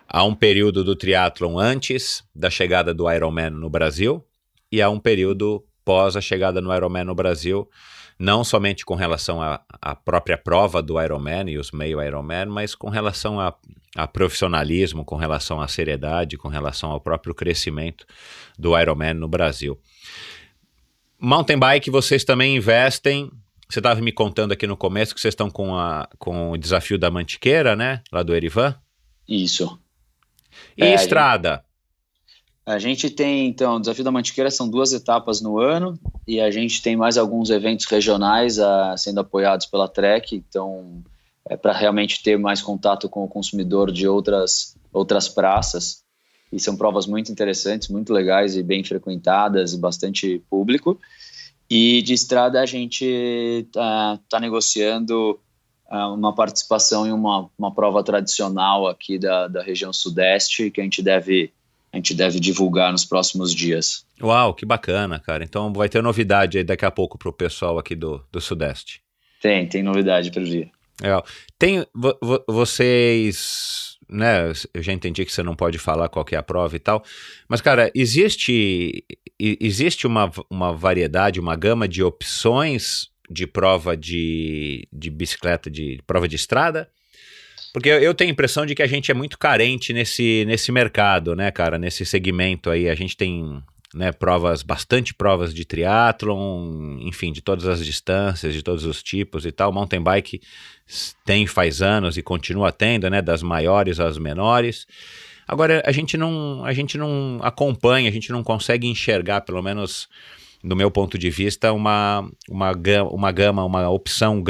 Speaker 2: Há um período do triatlon antes da chegada do Ironman no Brasil, e há um período pós a chegada no Ironman no Brasil, não somente com relação à própria prova do Ironman e os meio Ironman, mas com relação a profissionalismo, com relação à seriedade, com relação ao próprio crescimento do Ironman no Brasil. Mountain bike, vocês também investem. Você estava me contando aqui no começo que vocês estão com o desafio da Mantiqueira, né? Lá do Erivan.
Speaker 1: Isso.
Speaker 2: E estrada?
Speaker 1: A gente tem, então, o Desafio da Mantiqueira são 2 etapas no ano, e a gente tem mais alguns eventos regionais sendo apoiados pela Trek, então para realmente ter mais contato com o consumidor de outras praças, e são provas muito interessantes, muito legais e bem frequentadas, e bastante público. E de estrada a gente tá negociando uma participação em uma prova tradicional aqui da região sudeste, que a gente deve divulgar nos próximos dias.
Speaker 2: Uau, que bacana, cara. Então vai ter novidade aí daqui a pouco pro pessoal aqui do Sudeste.
Speaker 1: Tem novidade para vir.
Speaker 2: Legal. Vocês, né, eu já entendi que você não pode falar qual que é a prova e tal, mas, cara, existe uma variedade, uma gama de opções de prova de bicicleta, de prova de estrada? Porque eu tenho a impressão de que a gente é muito carente nesse mercado, né, cara, nesse segmento aí. A gente tem, né, bastante provas de triatlon, enfim, de todas as distâncias, de todos os tipos e tal. Mountain bike faz anos e continua tendo, né, das maiores às menores. Agora, a gente não acompanha, a gente não consegue enxergar, pelo menos do meu ponto de vista, uma gama, uma opção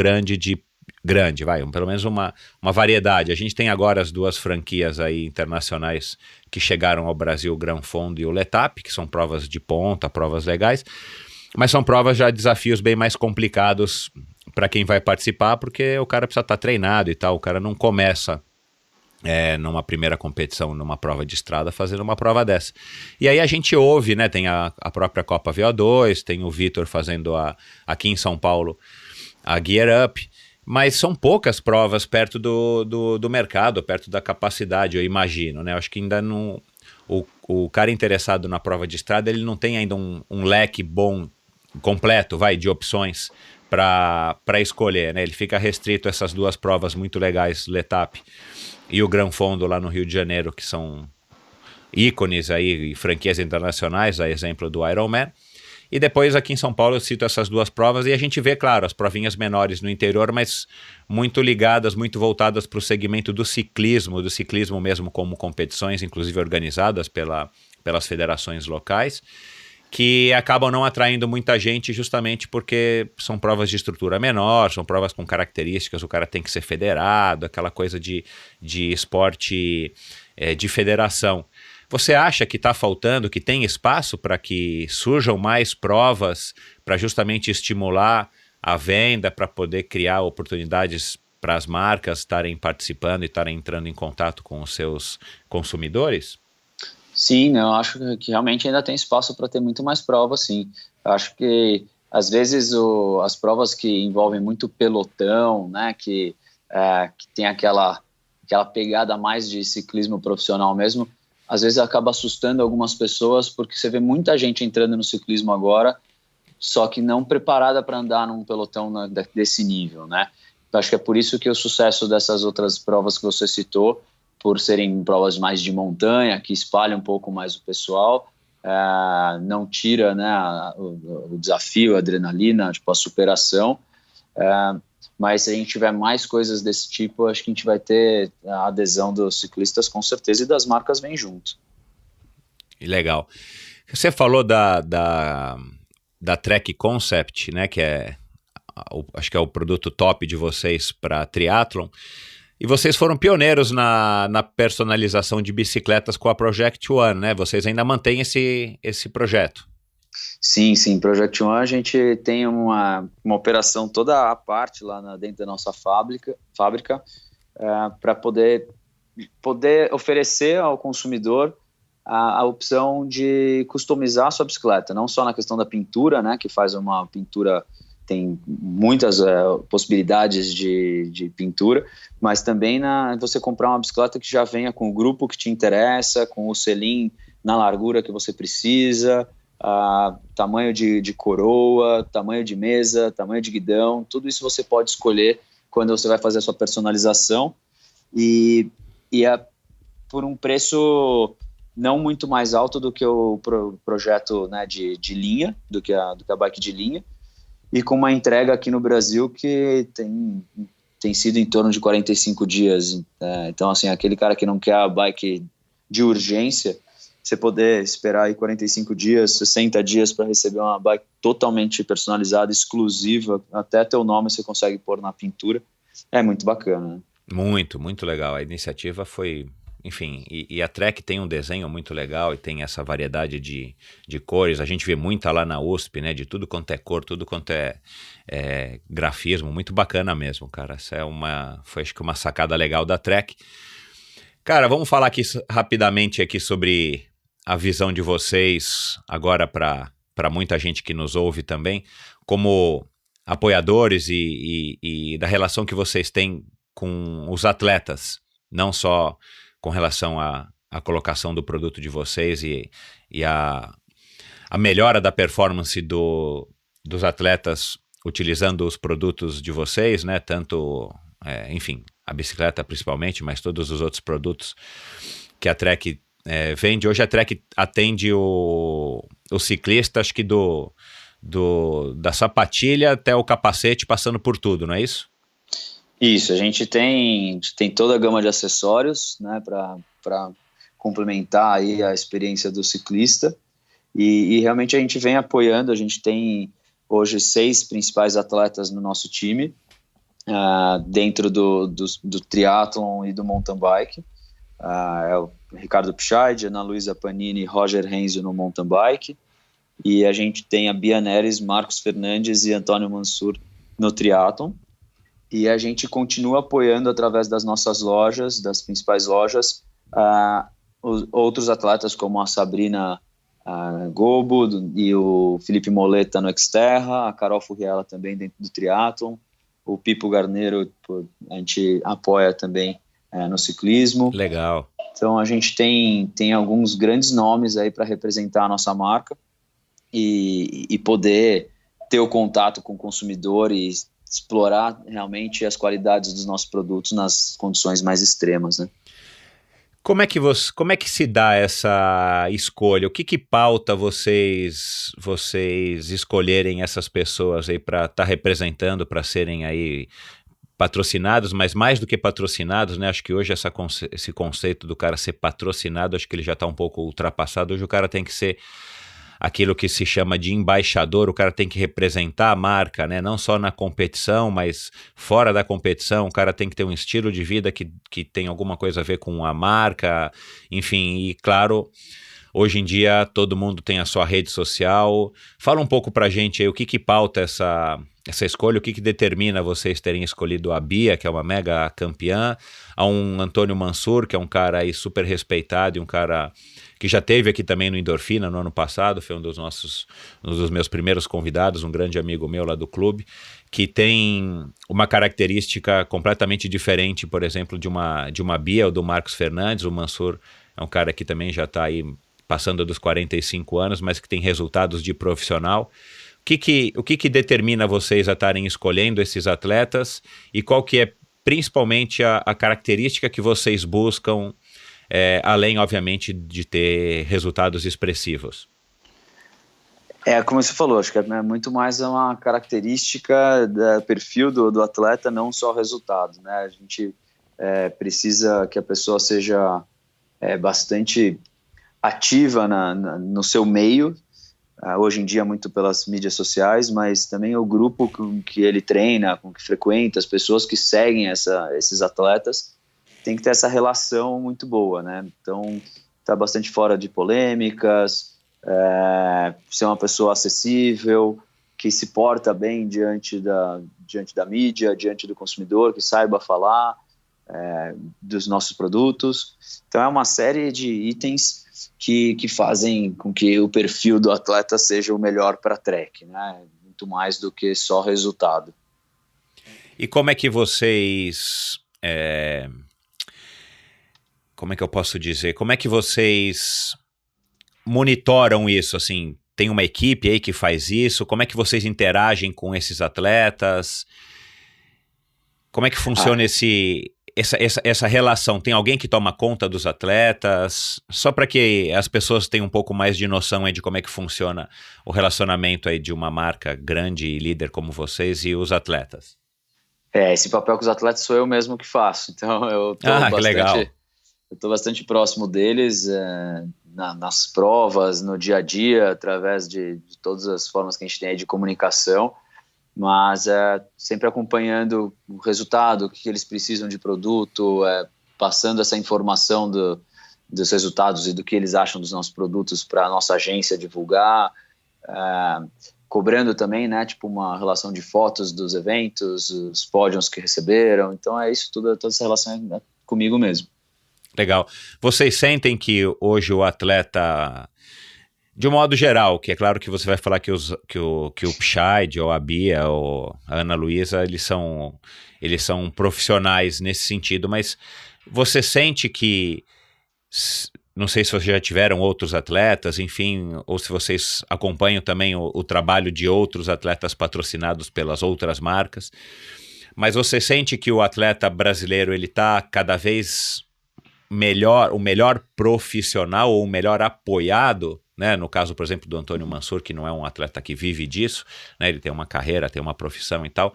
Speaker 2: pelo menos uma variedade. A gente tem agora as 2 franquias aí internacionais que chegaram ao Brasil, o Gran Fondo e o Letap, que são provas de ponta, provas legais, mas são provas já desafios bem mais complicados para quem vai participar, porque o cara precisa estar treinado e tal, o cara não começa numa primeira competição, numa prova de estrada, fazendo uma prova dessa. E aí a gente ouve, né, tem a própria Copa VO2, tem o Vitor fazendo aqui em São Paulo a Gear Up, mas são poucas provas perto do mercado, perto da capacidade, eu imagino, né? Eu acho que ainda não... O cara interessado na prova de estrada, ele não tem ainda um leque bom, completo, de opções para escolher, né? Ele fica restrito a essas 2 provas muito legais, Letap e o Gran Fondo lá no Rio de Janeiro, que são ícones aí, e franquias internacionais, a exemplo do Ironman. E depois aqui em São Paulo eu cito essas 2 provas e a gente vê, claro, as provinhas menores no interior, mas muito ligadas, muito voltadas para o segmento do ciclismo mesmo, como competições, inclusive organizadas pelas federações locais. que acabam não atraindo muita gente justamente porque são provas de estrutura menor, são provas com características, o cara tem que ser federado, aquela coisa de esporte de federação. Você acha que está faltando, que tem espaço para que surjam mais provas para justamente estimular a venda, para poder criar oportunidades para as marcas estarem participando e estarem entrando em contato com os seus consumidores?
Speaker 1: Sim, eu acho que realmente ainda tem espaço para ter muito mais provas, sim. Eu acho que, às vezes, as provas que envolvem muito pelotão, né, que tem aquela pegada mais de ciclismo profissional mesmo, às vezes acaba assustando algumas pessoas, porque você vê muita gente entrando no ciclismo agora, só que não preparada para andar num pelotão desse nível, né? Eu acho que é por isso que o sucesso dessas outras provas que você citou, por serem provas mais de montanha, que espalham um pouco mais o pessoal, não tira, né, o desafio, a adrenalina, tipo, a superação, mas se a gente tiver mais coisas desse tipo, acho que a gente vai ter a adesão dos ciclistas com certeza, e das marcas vem junto.
Speaker 2: Legal. Você falou da Trek Concept, né, que acho que é o produto top de vocês para triatlon. E vocês foram pioneiros na personalização de bicicletas com a Project One, né? Vocês ainda mantêm esse projeto.
Speaker 1: Sim, Project One, a gente tem uma operação toda à parte lá dentro da nossa fábrica para poder oferecer ao consumidor a opção de customizar a sua bicicleta, não só na questão da pintura, né, que faz uma pintura, tem muitas possibilidades de pintura, mas também você comprar uma bicicleta que já venha com o grupo que te interessa, com o selim na largura que você precisa, tamanho de coroa, tamanho de mesa, tamanho de guidão, tudo isso você pode escolher quando você vai fazer a sua personalização, e é por um preço não muito mais alto do que o projeto, né, de linha, do que a bike de linha, e com uma entrega aqui no Brasil que tem sido em torno de 45 dias. Então, assim, aquele cara que não quer a bike de urgência, você poder esperar aí 45 dias, 60 dias para receber uma bike totalmente personalizada, exclusiva, até teu nome você consegue pôr na pintura, é muito bacana, né?
Speaker 2: Muito, muito legal. A iniciativa foi... Enfim, e a Trek tem um desenho muito legal e tem essa variedade de cores. A gente vê muita lá na USP, né? De tudo quanto é cor, tudo quanto é grafismo. Muito bacana mesmo, cara. Essa foi, acho que, uma sacada legal da Trek. Cara, vamos falar aqui rapidamente aqui sobre a visão de vocês agora para muita gente que nos ouve também, como apoiadores e da relação que vocês têm com os atletas, não só com relação à colocação do produto de vocês e a melhora da performance dos atletas utilizando os produtos de vocês, né? Tanto, enfim, a bicicleta principalmente, mas todos os outros produtos que a Trek vende. Hoje a Trek atende o ciclista, acho que da sapatilha até o capacete, passando por tudo, não é isso?
Speaker 1: Isso, a gente tem toda a gama de acessórios, né, para complementar aí a experiência do ciclista, e realmente a gente vem apoiando. A gente tem hoje 6 principais atletas no nosso time, dentro do triatlon e do mountain bike. É o Ricardo Pichard, Ana Luísa Panini, Roger Renzo no mountain bike, e a gente tem a Bia Neres, Marcos Fernandes e Antônio Mansur no triatlon. E a gente continua apoiando através das nossas lojas, das principais lojas, os outros atletas como a Sabrina Gobo e o Felipe Moleta no Xterra, a Carol Furriela também dentro do triatlon, o Pipo Garneiro a gente apoia também no ciclismo.
Speaker 2: Legal.
Speaker 1: Então a gente tem alguns grandes nomes aí para representar a nossa marca e poder ter o contato com o consumidor e explorar realmente as qualidades dos nossos produtos nas condições mais extremas, né?
Speaker 2: Como é que se dá essa escolha? O que pauta vocês escolherem essas pessoas aí para estar representando, para serem aí patrocinados, mas mais do que patrocinados, né? Acho que hoje esse conceito do cara ser patrocinado, acho que ele já está um pouco ultrapassado. Hoje o cara tem que ser aquilo que se chama de embaixador, o cara tem que representar a marca, né? Não só na competição, mas fora da competição, o cara tem que ter um estilo de vida que tem alguma coisa a ver com a marca, enfim, e claro, hoje em dia todo mundo tem a sua rede social. Fala um pouco pra gente aí o que pauta essa escolha, o que determina vocês terem escolhido a Bia, que é uma mega campeã, a um Antônio Mansur, que é um cara aí super respeitado e um cara que já teve aqui também no Endorfina no ano passado, foi um dos meus primeiros convidados, um grande amigo meu lá do clube, que tem uma característica completamente diferente, por exemplo, de uma Bia ou do Marcos Fernandes. O Mansur é um cara que também já está aí passando dos 45 anos, mas que tem resultados de profissional. O que determina vocês a estarem escolhendo esses atletas e qual que é principalmente a característica que vocês buscam, além, obviamente, de ter resultados expressivos?
Speaker 1: Como você falou, acho que é muito mais uma característica do perfil do atleta, não só o resultado, né? A gente precisa que a pessoa seja bastante ativa no seu meio, hoje em dia muito pelas mídias sociais, mas também o grupo com que ele treina, com que frequenta, as pessoas que seguem esses atletas, tem que ter essa relação muito boa, né? Então, tá bastante fora de polêmicas, ser uma pessoa acessível, que se porta bem diante da mídia, diante do consumidor, que saiba falar dos nossos produtos. Então, é uma série de itens que fazem com que o perfil do atleta seja o melhor para Trek, né? Muito mais do que só resultado.
Speaker 2: E como é que vocês... como é que eu posso dizer? Como é que vocês monitoram isso? Assim, tem uma equipe aí que faz isso? Como é que vocês interagem com esses atletas? Como é que funciona essa relação? Tem alguém que toma conta dos atletas? Só para que as pessoas tenham um pouco mais de noção aí de como é que funciona o relacionamento aí de uma marca grande e líder como vocês e os atletas.
Speaker 1: Esse papel com os atletas sou eu mesmo que faço. Então eu estou bastante próximo deles nas provas, no dia a dia, através de todas as formas que a gente tem aí de comunicação, mas sempre acompanhando o resultado, o que eles precisam de produto, passando essa informação dos resultados e do que eles acham dos nossos produtos para a nossa agência divulgar, cobrando também, né, tipo uma relação de fotos dos eventos, os pódios que receberam. Então é isso tudo, toda essa relação é comigo mesmo.
Speaker 2: Legal. Vocês sentem que hoje o atleta, de um modo geral, que é claro que você vai falar que o Pscheid, ou a Bia, ou a Ana Luísa, eles são profissionais nesse sentido, mas você sente que, não sei se vocês já tiveram outros atletas, enfim, ou se vocês acompanham também o trabalho de outros atletas patrocinados pelas outras marcas, mas você sente que o atleta brasileiro, ele está cada vez o melhor profissional ou o melhor apoiado, né? No caso, por exemplo, do Antônio Mansur, que não é um atleta que vive disso, né? Ele tem uma carreira, tem uma profissão e tal,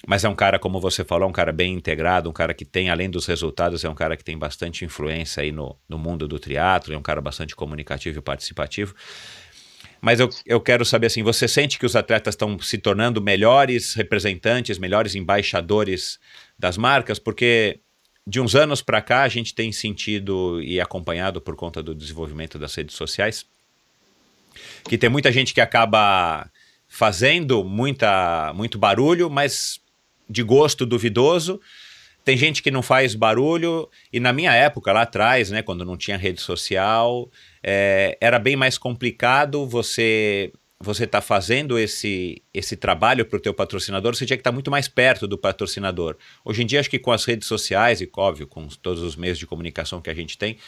Speaker 2: mas é um cara, como você falou, um cara bem integrado, um cara que tem, além dos resultados, é um cara que tem bastante influência aí no mundo do triatlo, é um cara bastante comunicativo e participativo. Mas eu quero saber assim, você sente que os atletas estão se tornando melhores representantes, melhores embaixadores das marcas? Porque de uns anos para cá, a gente tem sentido e acompanhado por conta do desenvolvimento das redes sociais, que tem muita gente que acaba fazendo muito barulho, mas de gosto duvidoso. Tem gente que não faz barulho, e na minha época, lá atrás, né, quando não tinha rede social, era bem mais complicado você tá fazendo esse trabalho para o teu patrocinador, você tinha que estar muito mais perto do patrocinador. Hoje em dia, acho que com as redes sociais e, óbvio, com todos os meios de comunicação que a gente tem,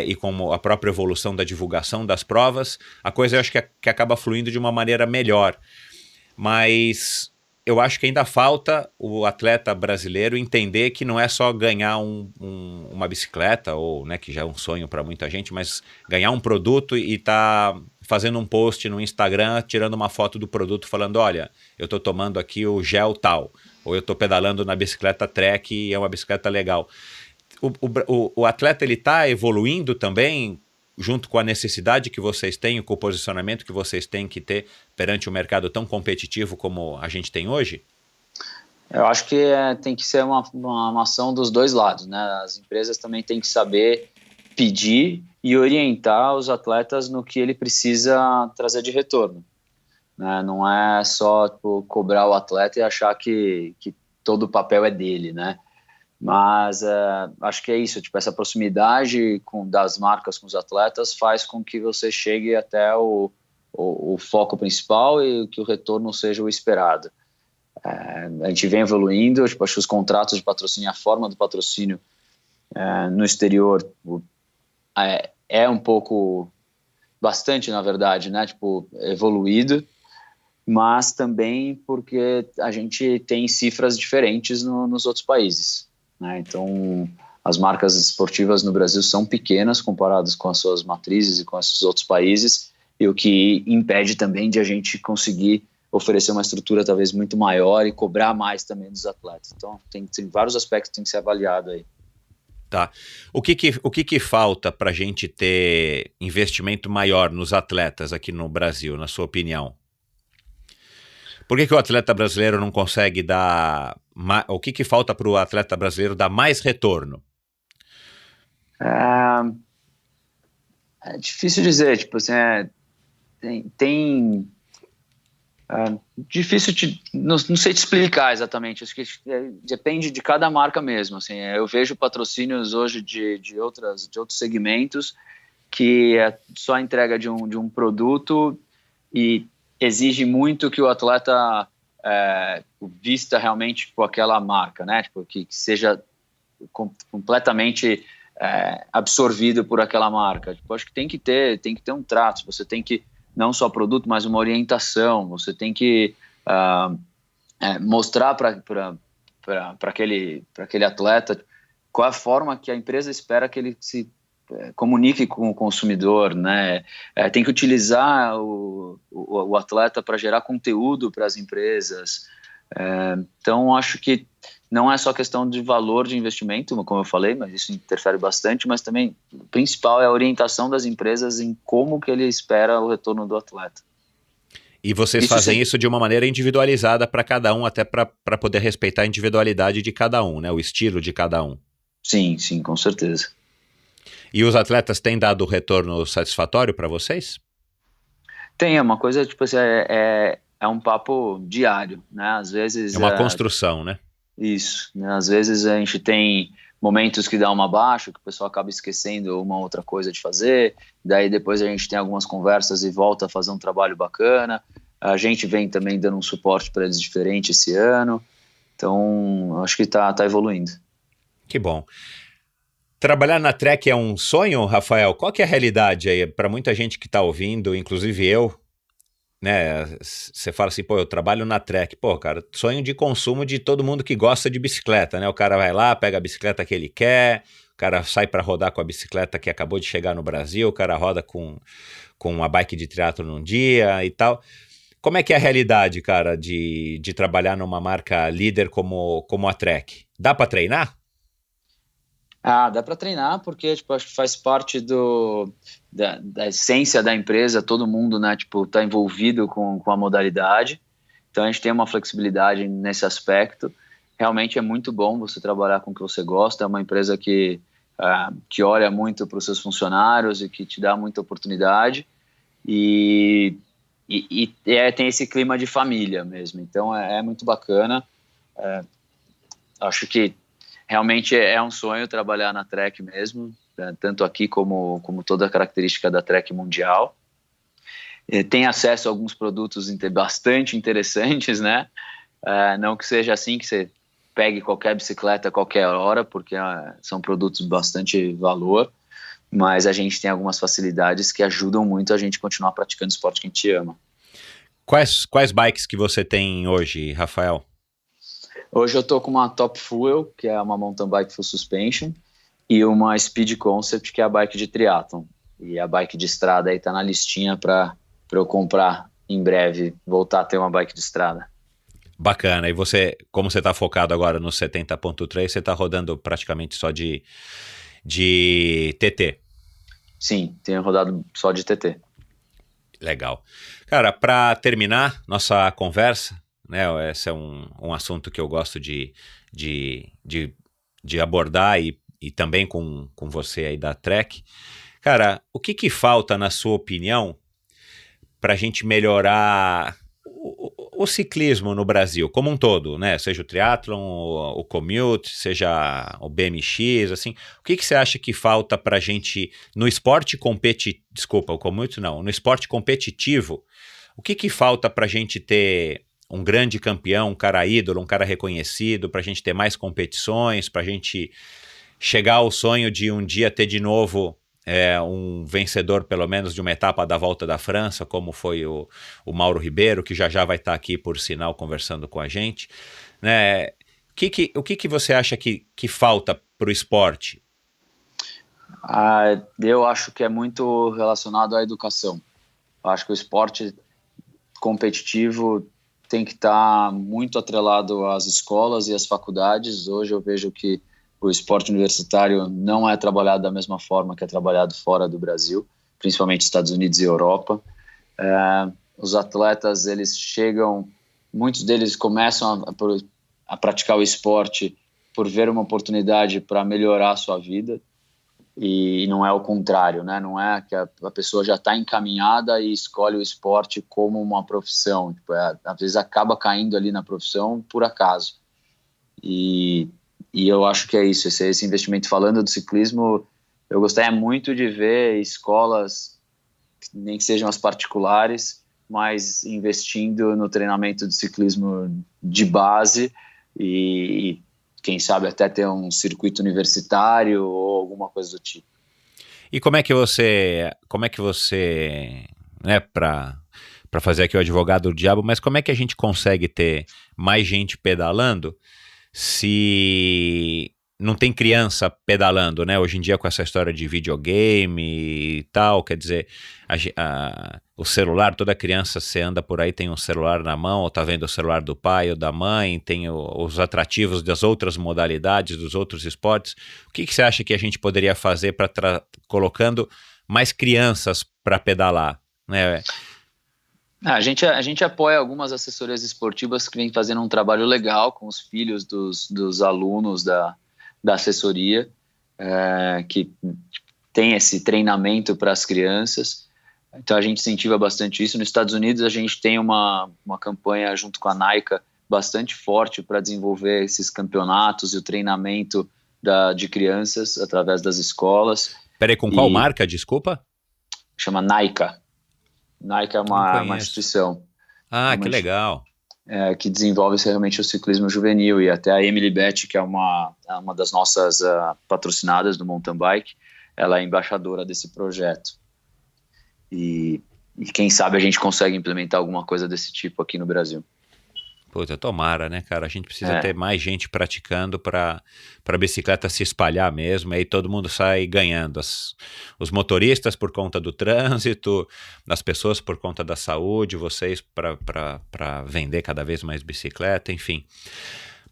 Speaker 2: e com a própria evolução da divulgação das provas, a coisa eu acho que acaba fluindo de uma maneira melhor. Mas eu acho que ainda falta o atleta brasileiro entender que não é só ganhar uma bicicleta, ou, né, que já é um sonho para muita gente, mas ganhar um produto e tá fazendo um post no Instagram, tirando uma foto do produto, falando, olha, eu tô tomando aqui o gel tal, ou eu tô pedalando na bicicleta Trek e é uma bicicleta legal. O atleta, ele tá evoluindo também junto com a necessidade que vocês têm, com o posicionamento que vocês têm que ter perante um mercado tão competitivo como a gente tem hoje?
Speaker 1: Eu acho que tem que ser uma ação dos dois lados, né? As empresas também têm que saber pedir e orientar os atletas no que ele precisa trazer de retorno, né? Não é só tipo, cobrar o atleta e achar que todo o papel é dele, né? Mas acho que é isso, tipo, essa proximidade das marcas com os atletas faz com que você chegue até o foco principal e que o retorno seja o esperado. A gente vem evoluindo, tipo, acho que os contratos de patrocínio, a forma do patrocínio no exterior é um pouco, bastante na verdade, né, tipo, evoluído, mas também porque a gente tem cifras diferentes nos outros países, né? Então as marcas esportivas no Brasil são pequenas comparadas com as suas matrizes e com esses outros países, e o que impede também de a gente conseguir oferecer uma estrutura talvez muito maior e cobrar mais também dos atletas. Então tem vários aspectos que tem que ser avaliado aí.
Speaker 2: Tá. O que falta para a gente ter investimento maior nos atletas aqui no Brasil, na sua opinião? Por que o atleta brasileiro não consegue dar... O que falta para o atleta brasileiro dar mais retorno?
Speaker 1: É difícil dizer, tipo assim, difícil não sei te explicar exatamente, acho que depende de cada marca mesmo, assim, eu vejo patrocínios hoje de outros segmentos que é só a entrega de um produto e exige muito que o atleta vista realmente tipo, aquela marca, né, tipo, que seja completamente absorvido por aquela marca. Tipo, acho que tem que ter um trato, você tem que não só produto, mas uma orientação. Você tem que mostrar para aquele atleta qual é a forma que a empresa espera que ele se comunique com o consumidor, né? Tem que utilizar o atleta para gerar conteúdo para as empresas. Então, acho que não é só questão de valor de investimento, como eu falei, mas isso interfere bastante, mas também o principal é a orientação das empresas em como que ele espera o retorno do atleta.
Speaker 2: E vocês fazem isso de uma maneira individualizada para cada um, até para poder respeitar a individualidade de cada um, né? O estilo de cada um.
Speaker 1: Sim, com certeza.
Speaker 2: E os atletas têm dado retorno satisfatório para vocês?
Speaker 1: Tem, é uma coisa, tipo assim, é um papo diário, né? Às vezes...
Speaker 2: É uma construção, né?
Speaker 1: Isso, né? Às vezes a gente tem momentos que dá uma baixa, que o pessoal acaba esquecendo uma outra coisa de fazer, daí depois a gente tem algumas conversas e volta a fazer um trabalho bacana. A gente vem também dando um suporte para eles diferente esse ano, então acho que tá evoluindo.
Speaker 2: Que bom. Trabalhar na Trek é um sonho, Rafael? Qual que é a realidade aí? Para muita gente que está ouvindo, inclusive eu, né? Você fala assim, pô, eu trabalho na Trek. Pô, cara, sonho de consumo de todo mundo que gosta de bicicleta, né? O cara vai lá, pega a bicicleta que ele quer, o cara sai para rodar com a bicicleta que acabou de chegar no Brasil, o cara roda com uma bike de triatlo num dia e tal. Como é que é a realidade, cara, de trabalhar numa marca líder como a Trek? Dá para treinar?
Speaker 1: Dá para treinar porque tipo, acho que faz parte da essência da empresa, todo mundo, né, tipo, tá envolvido com a modalidade, então a gente tem uma flexibilidade nesse aspecto. Realmente é muito bom você trabalhar com o que você gosta, é uma empresa que olha muito para os seus funcionários e que te dá muita oportunidade e tem esse clima de família mesmo, então é muito bacana. Acho que realmente é um sonho trabalhar na Trek mesmo, tanto aqui como toda a característica da Trek mundial. Tem acesso a alguns produtos bastante interessantes, né? Não que seja assim que você pegue qualquer bicicleta a qualquer hora, porque são produtos de bastante valor, mas a gente tem algumas facilidades que ajudam muito a gente a continuar praticando o esporte que a gente ama.
Speaker 2: Quais bikes que você tem hoje, Rafael?
Speaker 1: Hoje eu tô com uma Top Fuel, que é uma mountain bike full suspension, e uma Speed Concept, que é a bike de triathlon. E a bike de estrada aí tá na listinha para eu comprar em breve, voltar a ter uma bike de estrada.
Speaker 2: Bacana. E você, como você tá focado agora no 70.3, você tá rodando praticamente só de TT?
Speaker 1: Sim, tenho rodado só de TT.
Speaker 2: Legal. Cara, para terminar nossa conversa, né? Esse é um assunto que eu gosto de, de abordar e também com você aí da Trek. Cara, o que falta, na sua opinião, para a gente melhorar o ciclismo no Brasil como um todo, né? Seja o triatlon, o commute, seja o BMX, assim. O que você acha que falta para a gente no esporte competitivo? Desculpa, o commute não. No esporte competitivo, o que falta para a gente ter um grande campeão, um cara ídolo, um cara reconhecido, para a gente ter mais competições, para a gente chegar ao sonho de um dia ter de novo um vencedor, pelo menos, de uma etapa da Volta da França, como foi o Mauro Ribeiro, que já vai estar aqui, por sinal, conversando com a gente. Né? O que você acha que falta para o esporte?
Speaker 1: Eu acho que é muito relacionado à educação. Eu acho que o esporte competitivo tem que estar muito atrelado às escolas e às faculdades. Hoje eu vejo que o esporte universitário não é trabalhado da mesma forma que é trabalhado fora do Brasil, principalmente Estados Unidos e Europa. Os atletas, eles chegam, muitos deles começam a praticar o esporte por ver uma oportunidade para melhorar a sua vida, e não é o contrário, né? Não é que a pessoa já está encaminhada e escolhe o esporte como uma profissão. Tipo, às vezes acaba caindo ali na profissão por acaso. E eu acho que é isso, esse investimento. Falando do ciclismo, eu gostaria muito de ver escolas, nem que sejam as particulares, mas investindo no treinamento de ciclismo de base e quem sabe até ter um circuito universitário ou alguma coisa do tipo.
Speaker 2: E como é que você, né, para fazer aqui o advogado do diabo, mas como é que a gente consegue ter mais gente pedalando se não tem criança pedalando, né? Hoje em dia com essa história de videogame e tal, quer dizer, o celular, toda criança, você anda por aí, tem um celular na mão, ou tá vendo o celular do pai ou da mãe, tem os atrativos das outras modalidades, dos outros esportes. O que você acha que a gente poderia fazer para colocando mais crianças para pedalar, né?
Speaker 1: A gente apoia algumas assessorias esportivas que vêm fazendo um trabalho legal com os filhos dos alunos da assessoria, que tem esse treinamento para as crianças. Então a gente incentiva bastante isso. Nos Estados Unidos a gente tem uma campanha junto com a NICA bastante forte para desenvolver esses campeonatos e o treinamento de crianças através das escolas.
Speaker 2: Peraí, com qual marca, desculpa?
Speaker 1: Chama NICA. NICA é uma instituição.
Speaker 2: Que legal.
Speaker 1: Que desenvolve realmente o ciclismo juvenil, e até a Emily Beth, que é uma das nossas patrocinadas do mountain bike, ela é embaixadora desse projeto. E quem sabe a gente consegue implementar alguma coisa desse tipo aqui no Brasil.
Speaker 2: Puta, tomara, né, cara? A gente precisa ter mais gente praticando para a bicicleta se espalhar mesmo, aí todo mundo sai ganhando. Os motoristas por conta do trânsito, as pessoas por conta da saúde, vocês para vender cada vez mais bicicleta, enfim.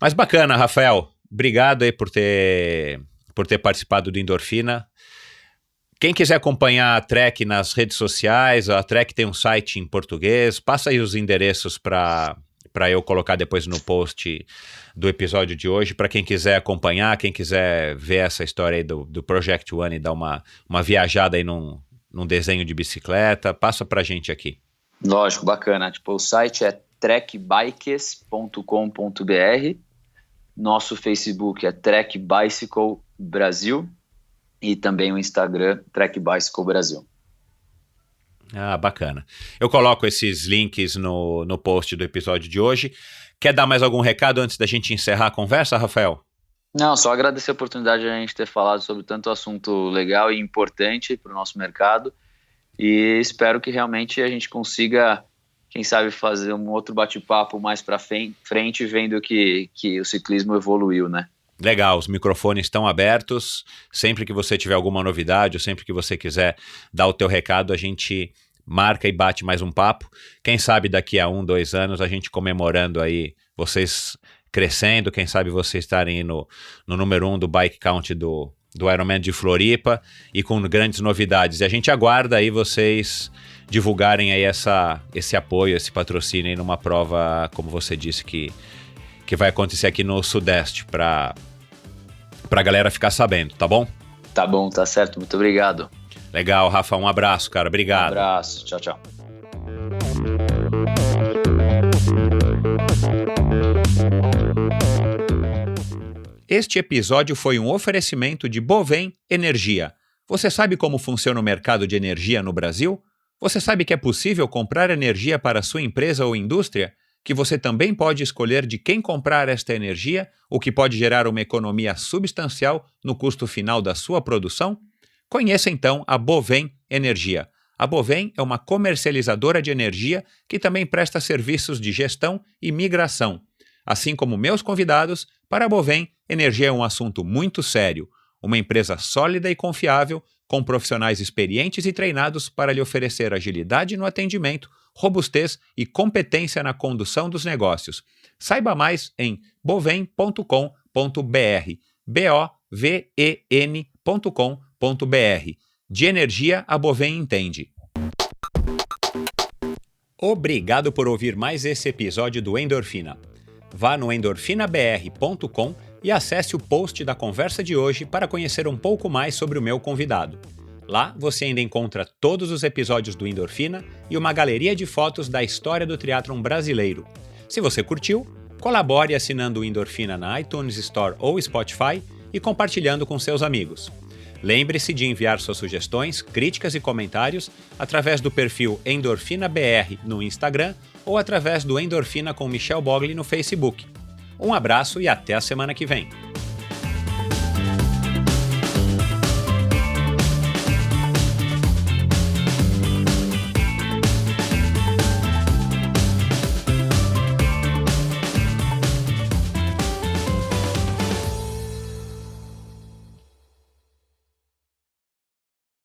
Speaker 2: Mas bacana, Rafael. Obrigado aí por ter participado do Endorfina. Quem quiser acompanhar a Trek nas redes sociais, a Trek tem um site em português, passa aí os endereços para eu colocar depois no post do episódio de hoje, para quem quiser acompanhar, quem quiser ver essa história aí do Project One e dar uma viajada aí num desenho de bicicleta, passa pra gente aqui.
Speaker 1: Lógico, bacana. Tipo, o site é trekbikes.com.br, nosso Facebook é Trek Bicycle Brasil e também o Instagram Trek Bicycle Brasil.
Speaker 2: Bacana. Eu coloco esses links no post do episódio de hoje. Quer dar mais algum recado antes da gente encerrar a conversa, Rafael?
Speaker 1: Não, só agradecer a oportunidade de a gente ter falado sobre tanto assunto legal e importante para o nosso mercado, e espero que realmente a gente consiga, quem sabe, fazer um outro bate-papo mais para frente, vendo que o ciclismo evoluiu, né?
Speaker 2: Legal, os microfones estão abertos. Sempre que você tiver alguma novidade ou sempre que você quiser dar o teu recado, a gente marca e bate mais um papo. Quem sabe daqui a 1, 2 anos a gente comemorando aí vocês crescendo, quem sabe vocês estarem no número 1 do Bike Count do do Ironman de Floripa e com grandes novidades. E a gente aguarda aí vocês divulgarem aí esse apoio, esse patrocínio aí numa prova, como você disse, que vai acontecer aqui no Sudeste, pra galera ficar sabendo, tá bom?
Speaker 1: Tá bom, tá certo. Muito obrigado.
Speaker 2: Legal, Rafa. Um abraço, cara. Obrigado.
Speaker 1: Um abraço. Tchau, tchau.
Speaker 2: Este episódio foi um oferecimento de Bovem Energia. Você sabe como funciona o mercado de energia no Brasil? Você sabe que é possível comprar energia para a sua empresa ou indústria? Que você também pode escolher de quem comprar esta energia, o que pode gerar uma economia substancial no custo final da sua produção? Conheça então a Bovem Energia. A Bovem é uma comercializadora de energia que também presta serviços de gestão e migração. Assim como meus convidados, para a Bovem, energia é um assunto muito sério. Uma empresa sólida e confiável, com profissionais experientes e treinados para lhe oferecer agilidade no atendimento, robustez e competência na condução dos negócios. Saiba mais em bovem.com.br, boven.com.br. De energia, a Bovem entende. Obrigado por ouvir mais esse episódio do Endorfina. Vá no endorfinabr.com e acesse o post da conversa de hoje para conhecer um pouco mais sobre o meu convidado. Lá você ainda encontra todos os episódios do Endorfina e uma galeria de fotos da história do triatlon brasileiro. Se você curtiu, colabore assinando o Endorfina na iTunes Store ou Spotify e compartilhando com seus amigos. Lembre-se de enviar suas sugestões, críticas e comentários através do perfil EndorfinaBR no Instagram ou através do Endorfina com Michel Bogli no Facebook. Um abraço e até a semana que vem.